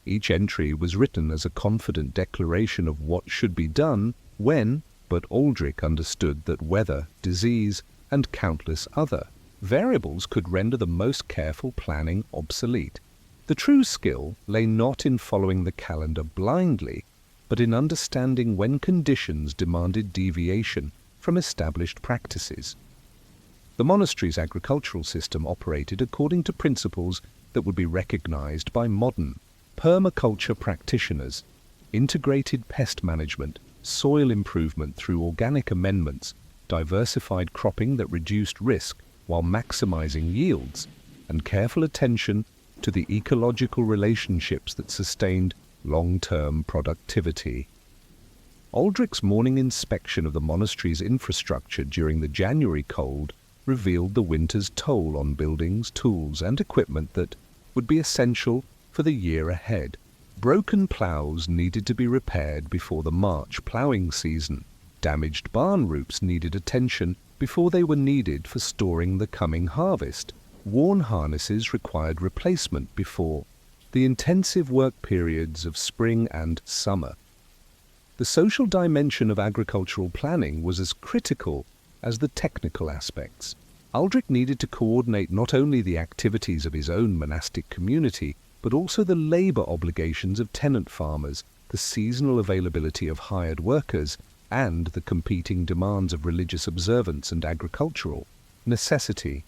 Each entry was written as a confident declaration of what should be done when, but Aldrich understood that weather, disease, and countless other variables could render the most careful planning obsolete. The true skill lay not in following the calendar blindly, but in understanding when conditions demanded deviation from established practices. The monastery's agricultural system operated according to principles that would be recognized by modern permaculture practitioners: integrated pest management, soil improvement through organic amendments, diversified cropping that reduced risk while maximizing yields, and careful attention to the ecological relationships that sustained long-term productivity. Aldrich's morning inspection of the monastery's infrastructure during the January cold revealed the winter's toll on buildings, tools, and equipment that would be essential for the year ahead. Broken ploughs needed to be repaired before the March ploughing season. Damaged barn roops needed attention before they were needed for storing the coming harvest. Worn harnesses required replacement before the intensive work periods of spring and summer. The social dimension of agricultural planning was as critical as the technical aspects. Aldrich needed to coordinate not only the activities of his own monastic community, but also the labor obligations of tenant farmers, the seasonal availability of hired workers, and the competing demands of religious observance and agricultural necessity.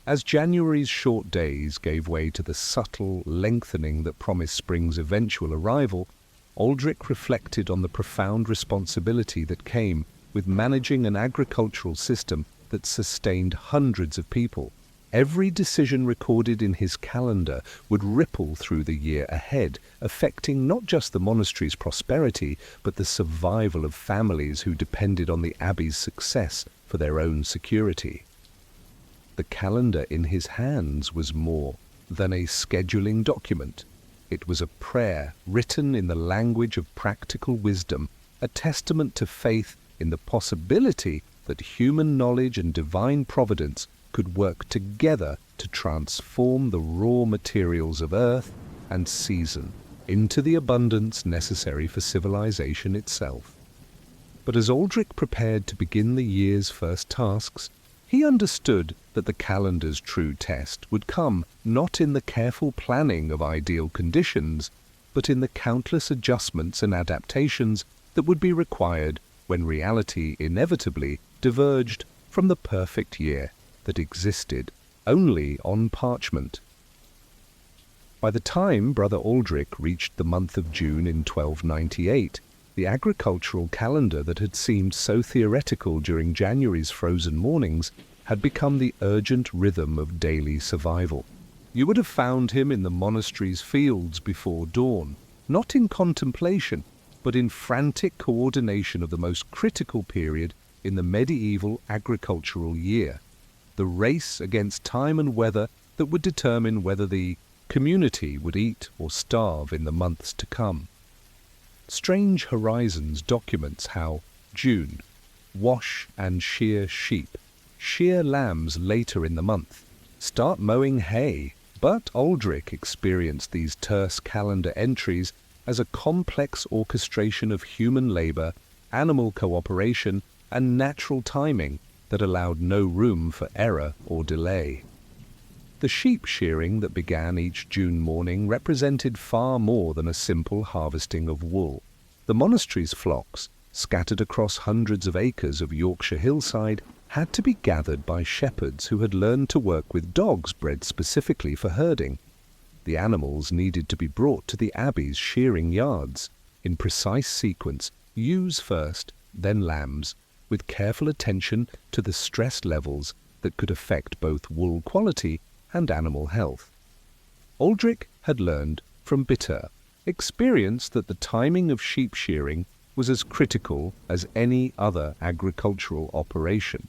As January's short days gave way to the subtle lengthening that promised spring's eventual arrival, Aldrich reflected on the profound responsibility that came with managing an agricultural system that sustained hundreds of people. Every decision recorded in his calendar would ripple through the year ahead, affecting not just the monastery's prosperity, but the survival of families who depended on the abbey's success for their own security. The calendar in his hands was more than a scheduling document. It was a prayer written in the language of practical wisdom, a testament to faith in the possibility that human knowledge and divine providence could work together to transform the raw materials of earth and season into the abundance necessary for civilization itself. But as Aldrich prepared to begin the year's first tasks, he understood that the calendar's true test would come not in the careful planning of ideal conditions, but in the countless adjustments and adaptations that would be required when reality inevitably diverged from the perfect year that existed only on parchment. By the time Brother Aldrich reached the month of June in 1298, the agricultural calendar that had seemed so theoretical during January's frozen mornings had become the urgent rhythm of daily survival. You would have found him in the monastery's fields before dawn, not in contemplation, but in frantic coordination of the most critical period in the medieval agricultural year, the race against time and weather that would determine whether the community would eat or starve in the months to come. Strange Horizons documents how June, wash and shear sheep, shear lambs later in the month, start mowing hay, but Aldrich experienced these terse calendar entries as a complex orchestration of human labor, animal cooperation, and natural timing that allowed no room for error or delay. The sheep shearing that began each June morning represented far more than a simple harvesting of wool. The monastery's flocks, scattered across hundreds of acres of Yorkshire hillside, had to be gathered by shepherds who had learned to work with dogs bred specifically for herding. The animals needed to be brought to the abbey's shearing yards, in precise sequence, ewes first, then lambs, with careful attention to the stress levels that could affect both wool quality and animal health. Aldrich had learned from bitter experience that the timing of sheep shearing was as critical as any other agricultural operation.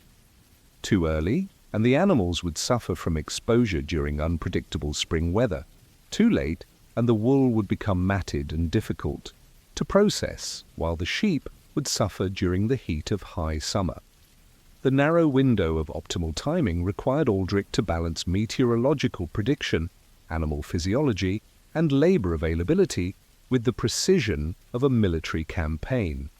Too early, and the animals would suffer from exposure during unpredictable spring weather. Too late, and the wool would become matted and difficult to process, while the sheep would suffer during the heat of high summer. The narrow window of optimal timing required Aldrich to balance meteorological prediction, animal physiology, and labor availability with the precision of a military campaign.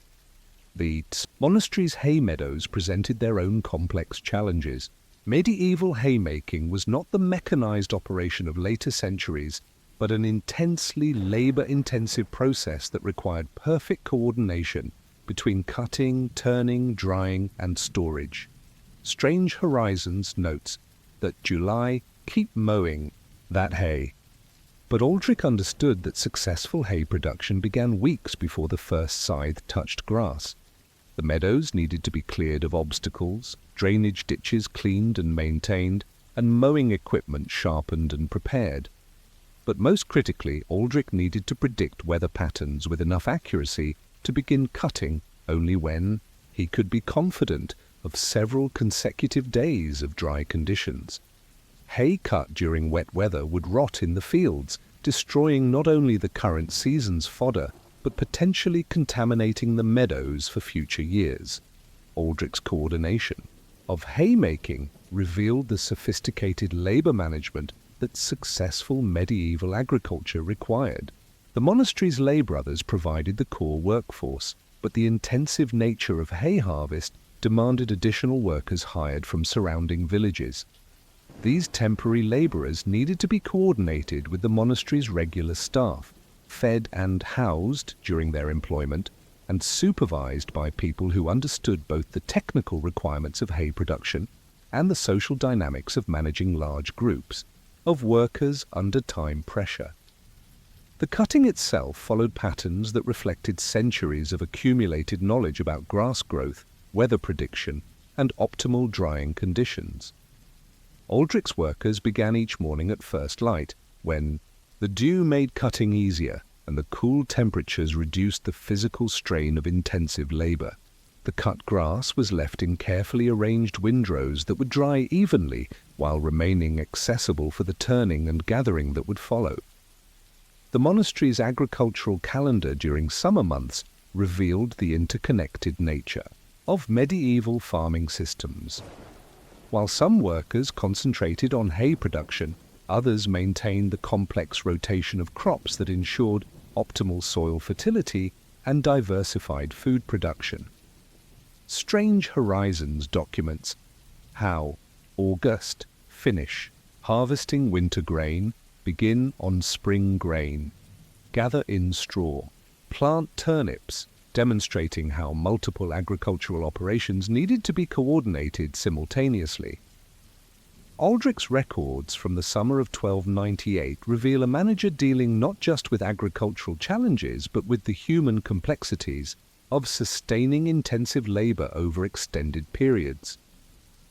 The monastery's hay meadows presented their own complex challenges. Medieval haymaking was not the mechanized operation of later centuries, but an intensely labor-intensive process that required perfect coordination between cutting, turning, drying, and storage. Strange Horizons notes that July keep mowing that hay. But Aldrich understood that successful hay production began weeks before the first scythe touched grass. The meadows needed to be cleared of obstacles, drainage ditches cleaned and maintained, and mowing equipment sharpened and prepared. But most critically, Aldrich needed to predict weather patterns with enough accuracy to begin cutting only when he could be confident of several consecutive days of dry conditions. Hay cut during wet weather would rot in the fields, destroying not only the current season's fodder, but potentially contaminating the meadows for future years. Aldrich's coordination of haymaking revealed the sophisticated labor management that successful medieval agriculture required. The monastery's lay brothers provided the core workforce, but the intensive nature of hay harvest demanded additional workers hired from surrounding villages. These temporary laborers needed to be coordinated with the monastery's regular staff, fed and housed during their employment, and supervised by people who understood both the technical requirements of hay production and the social dynamics of managing large groups of workers under time pressure. The cutting itself followed patterns that reflected centuries of accumulated knowledge about grass growth, weather prediction, and optimal drying conditions. Aldrich's workers began each morning at first light, when the dew made cutting easier and the cool temperatures reduced the physical strain of intensive labor. The cut grass was left in carefully arranged windrows that would dry evenly while remaining accessible for the turning and gathering that would follow. The monastery's agricultural calendar during summer months revealed the interconnected nature of medieval farming systems. While some workers concentrated on hay production, others maintained the complex rotation of crops that ensured optimal soil fertility and diversified food production. Strange Horizons documents how August finish, harvesting winter grain, begin on spring grain, gather in straw, plant turnips, demonstrating how multiple agricultural operations needed to be coordinated simultaneously. Aldrich's records from the summer of 1298 reveal a manager dealing not just with agricultural challenges but with the human complexities of sustaining intensive labor over extended periods.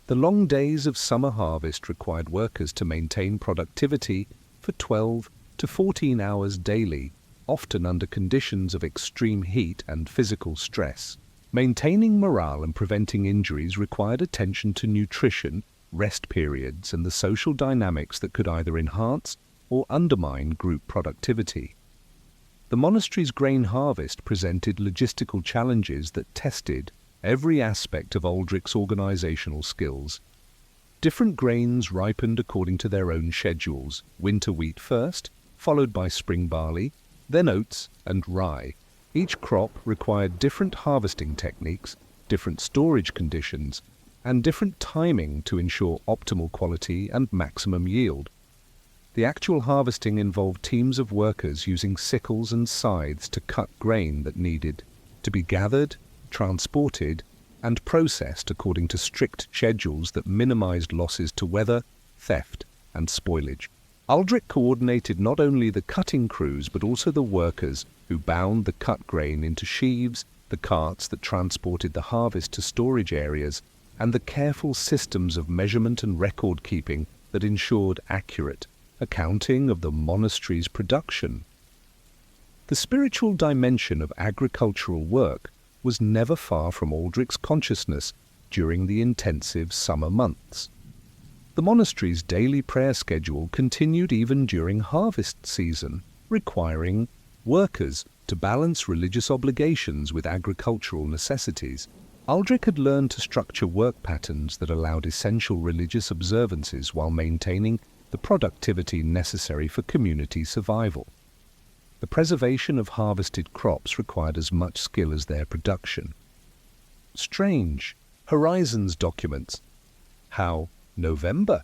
The long days of summer harvest required workers to maintain productivity for 12 to 14 hours daily, often under conditions of extreme heat and physical stress. Maintaining morale and preventing injuries required attention to nutrition, rest periods, and the social dynamics that could either enhance or undermine group productivity. The monastery's grain harvest presented logistical challenges that tested every aspect of Aldrich's organizational skills. Different grains ripened according to their own schedules: winter wheat first, followed by spring barley, then oats and rye. Each crop required different harvesting techniques, different storage conditions, and different timing to ensure optimal quality and maximum yield. The actual harvesting involved teams of workers using sickles and scythes to cut grain that needed to be gathered, transported, and processed according to strict schedules that minimized losses to weather, theft, and spoilage. Aldrich coordinated not only the cutting crews but also the workers who bound the cut grain into sheaves, the carts that transported the harvest to storage areas, and the careful systems of measurement and record-keeping that ensured accurate accounting of the monastery's production. The spiritual dimension of agricultural work was never far from Aldrich's consciousness during the intensive summer months. The monastery's daily prayer schedule continued even during harvest season, requiring workers to balance religious obligations with agricultural necessities. Aldrich had learned to structure work patterns that allowed essential religious observances while maintaining the productivity necessary for community survival. The preservation of harvested crops required as much skill as their production. Strange Horizons documents how November.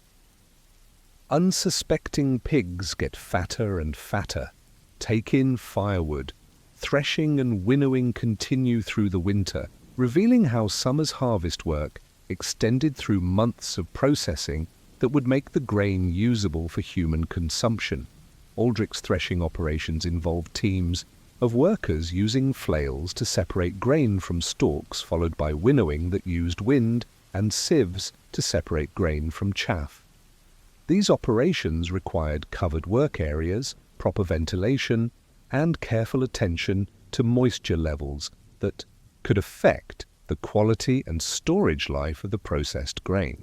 Unsuspecting pigs get fatter and fatter, take in firewood, threshing and winnowing continue through the winter, revealing how summer's harvest work extended through months of processing that would make the grain usable for human consumption. Aldrich's threshing operations involved teams of workers using flails to separate grain from stalks, followed by winnowing that used wind, and sieves to separate grain from chaff. These operations required covered work areas, proper ventilation, and careful attention to moisture levels that could affect the quality and storage life of the processed grain.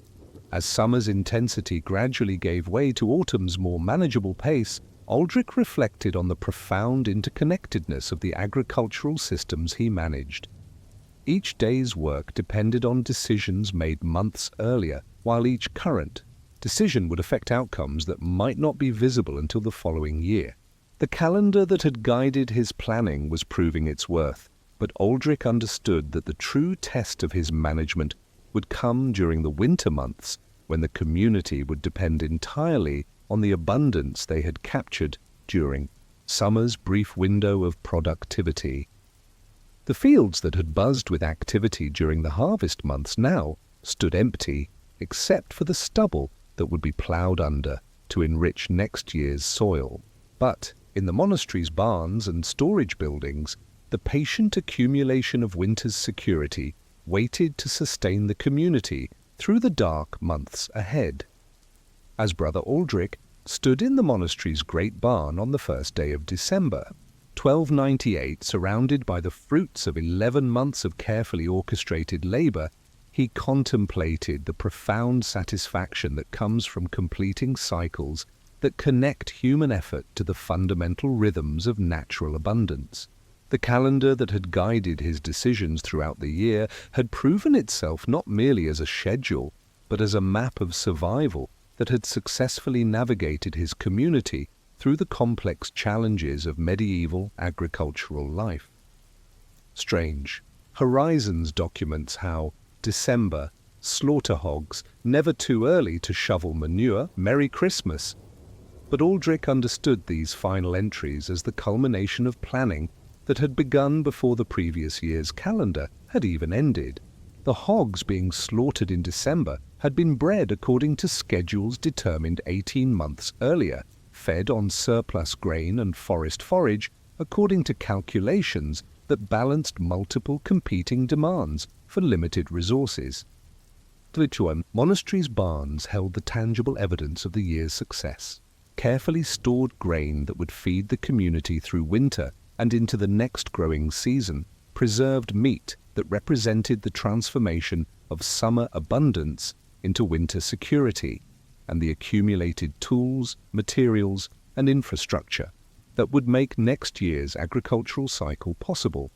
As summer's intensity gradually gave way to autumn's more manageable pace, Aldrich reflected on the profound interconnectedness of the agricultural systems he managed. Each day's work depended on decisions made months earlier, while each current decision would affect outcomes that might not be visible until the following year. The calendar that had guided his planning was proving its worth, but Aldrich understood that the true test of his management would come during the winter months, when the community would depend entirely on the abundance they had captured during summer's brief window of productivity. The fields that had buzzed with activity during the harvest months now stood empty, except for the stubble that would be ploughed under to enrich next year's soil. But in the monastery's barns and storage buildings, the patient accumulation of winter's security waited to sustain the community through the dark months ahead. As Brother Aldrich stood in the monastery's great barn on the first day of December, 1298, surrounded by the fruits of 11 months of carefully orchestrated labor, he contemplated the profound satisfaction that comes from completing cycles that connect human effort to the fundamental rhythms of natural abundance. The calendar that had guided his decisions throughout the year had proven itself not merely as a schedule, but as a map of survival that had successfully navigated his community through the complex challenges of medieval agricultural life. Strange. Horizons documents how December, slaughter hogs, never too early to shovel manure, Merry Christmas. But Aldrich understood these final entries as the culmination of planning that had begun before the previous year's calendar had even ended. The hogs being slaughtered in December had been bred according to schedules determined 18 months earlier, fed on surplus grain and forest forage according to calculations that balanced multiple competing demands for limited resources. The monastery's barns held the tangible evidence of the year's success. Carefully stored grain that would feed the community through winter and into the next growing season, preserved meat that represented the transformation of summer abundance into winter security, and the accumulated tools, materials, and infrastructure that would make next year's agricultural cycle possible.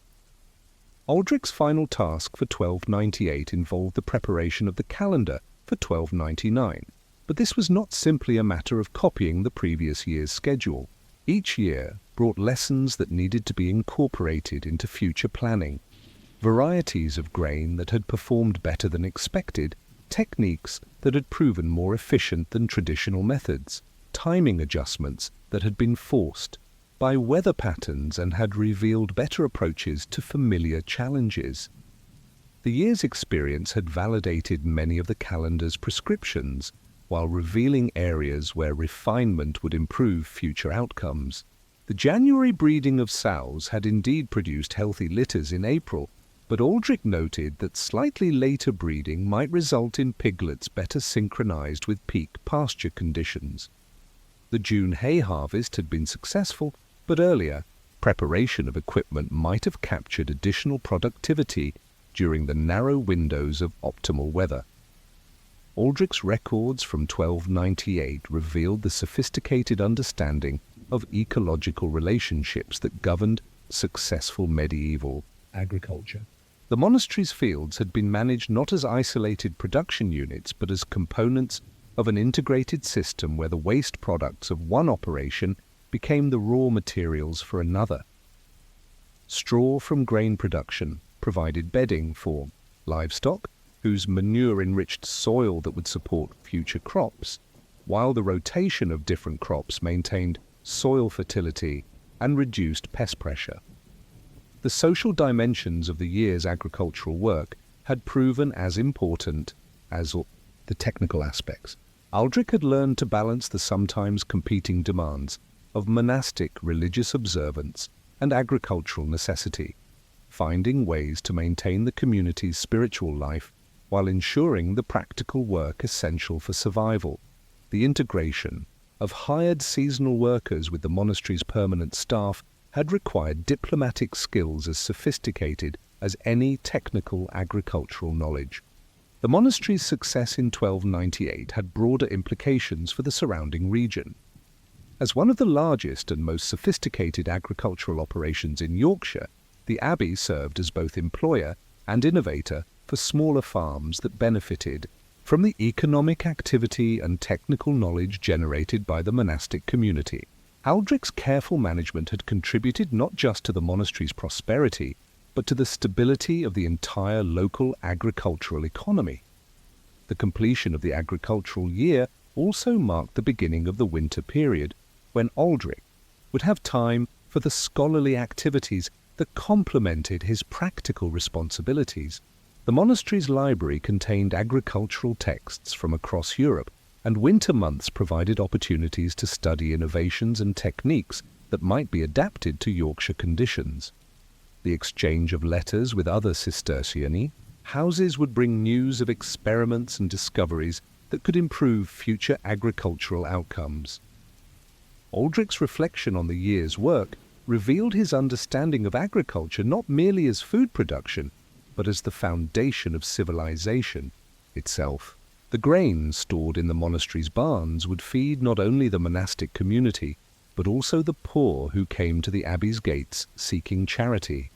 Aldrich's final task for 1298 involved the preparation of the calendar for 1299, but this was not simply a matter of copying the previous year's schedule. Each year brought lessons that needed to be incorporated into future planning. Varieties of grain that had performed better than expected, techniques that had proven more efficient than traditional methods, timing adjustments that had been forced by weather patterns and had revealed better approaches to familiar challenges. The year's experience had validated many of the calendar's prescriptions, while revealing areas where refinement would improve future outcomes. The January breeding of sows had indeed produced healthy litters in April, but Aldrich noted that slightly later breeding might result in piglets better synchronized with peak pasture conditions. The June hay harvest had been successful, but earlier preparation of equipment might have captured additional productivity during the narrow windows of optimal weather. Aldrich's records from 1298 revealed the sophisticated understanding of ecological relationships that governed successful medieval agriculture. The monastery's fields had been managed not as isolated production units, but as components of an integrated system where the waste products of one operation became the raw materials for another. Straw from grain production provided bedding for livestock, whose manure-enriched soil that would support future crops, while the rotation of different crops maintained soil fertility and reduced pest pressure. The social dimensions of the year's agricultural work had proven as important as the technical aspects. Aldrich had learned to balance the sometimes competing demands of monastic religious observance and agricultural necessity, finding ways to maintain the community's spiritual life while ensuring the practical work essential for survival. The integration of hired seasonal workers with the monastery's permanent staff had required diplomatic skills as sophisticated as any technical agricultural knowledge. The monastery's success in 1298 had broader implications for the surrounding region. As one of the largest and most sophisticated agricultural operations in Yorkshire, the abbey served as both employer and innovator for smaller farms that benefited from the economic activity and technical knowledge generated by the monastic community. Aldrich's careful management had contributed not just to the monastery's prosperity, but to the stability of the entire local agricultural economy. The completion of the agricultural year also marked the beginning of the winter period, when Aldrich would have time for the scholarly activities that complemented his practical responsibilities. The monastery's library contained agricultural texts from across Europe, and winter months provided opportunities to study innovations and techniques that might be adapted to Yorkshire conditions. The exchange of letters with other Cistercian houses would bring news of experiments and discoveries that could improve future agricultural outcomes. Aldrich's reflection on the year's work revealed his understanding of agriculture not merely as food production, but as the foundation of civilization itself. The grain stored in the monastery's barns would feed not only the monastic community, but also the poor who came to the abbey's gates seeking charity.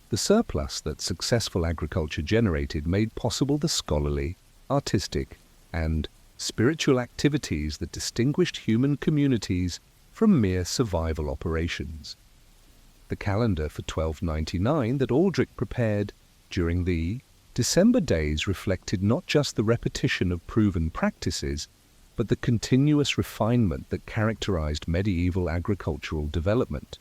The surplus that successful agriculture generated made possible the scholarly, artistic, and spiritual activities that distinguished human communities from mere survival operations. The calendar for 1299 that Aldrich prepared during the December days reflected not just the repetition of proven practices, but the continuous refinement that characterized medieval agricultural development.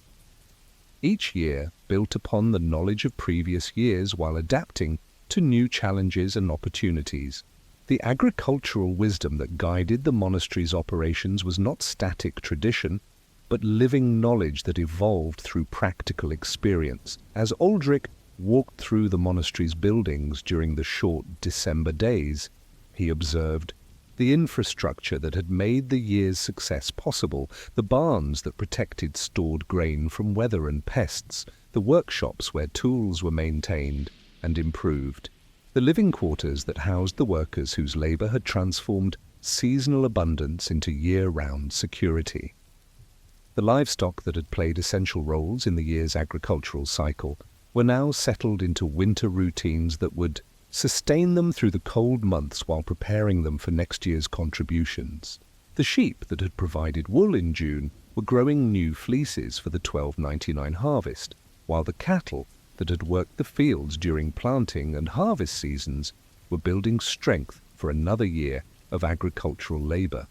Each year built upon the knowledge of previous years while adapting to new challenges and opportunities. The agricultural wisdom that guided the monastery's operations was not static tradition, but living knowledge that evolved through practical experience. As Aldrich walked through the monastery's buildings during the short December days, he observed the infrastructure that had made the year's success possible, the barns that protected stored grain from weather and pests, the workshops where tools were maintained and improved, the living quarters that housed the workers whose labor had transformed seasonal abundance into year-round security. The livestock that had played essential roles in the year's agricultural cycle were now settled into winter routines that would sustain them through the cold months while preparing them for next year's contributions. The sheep that had provided wool in June were growing new fleeces for the 1299 harvest, while the cattle that had worked the fields during planting and harvest seasons were building strength for another year of agricultural labor.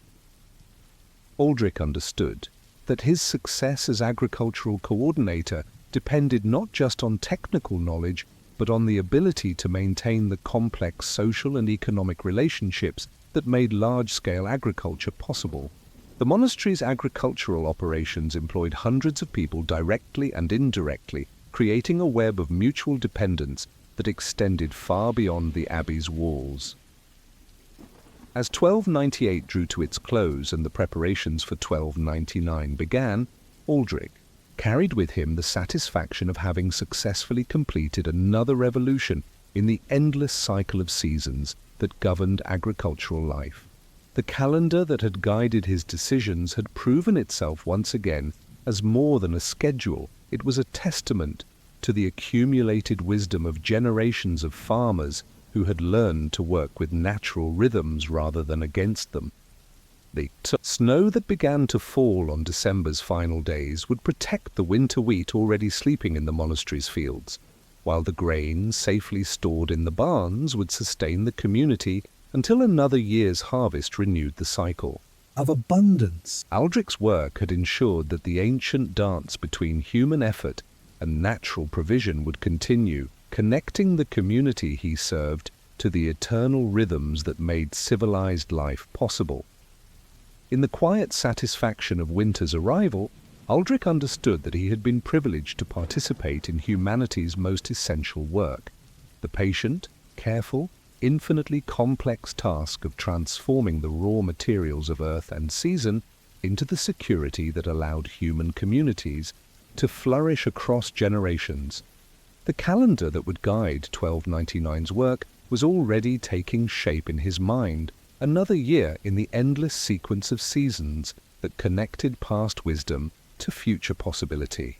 Aldrich understood that his success as agricultural coordinator depended not just on technical knowledge, but on the ability to maintain the complex social and economic relationships that made large-scale agriculture possible. The monastery's agricultural operations employed hundreds of people directly and indirectly, creating a web of mutual dependence that extended far beyond the abbey's walls. As 1298 drew to its close and the preparations for 1299 began, Aldrich carried with him the satisfaction of having successfully completed another revolution in the endless cycle of seasons that governed agricultural life. The calendar that had guided his decisions had proven itself once again as more than a schedule. It was a testament to the accumulated wisdom of generations of farmers who had learned to work with natural rhythms rather than against them. The snow that began to fall on December's final days would protect the winter wheat already sleeping in the monastery's fields, while the grain safely stored in the barns would sustain the community until another year's harvest renewed the cycle of abundance. Aldrich's work had ensured that the ancient dance between human effort and natural provision would continue, connecting the community he served to the eternal rhythms that made civilized life possible. In the quiet satisfaction of winter's arrival, Aldrich understood that he had been privileged to participate in humanity's most essential work, the patient, careful, infinitely complex task of transforming the raw materials of earth and season into the security that allowed human communities to flourish across generations. The calendar that would guide 1299's work was already taking shape in his mind, another year in the endless sequence of seasons that connected past wisdom to future possibility.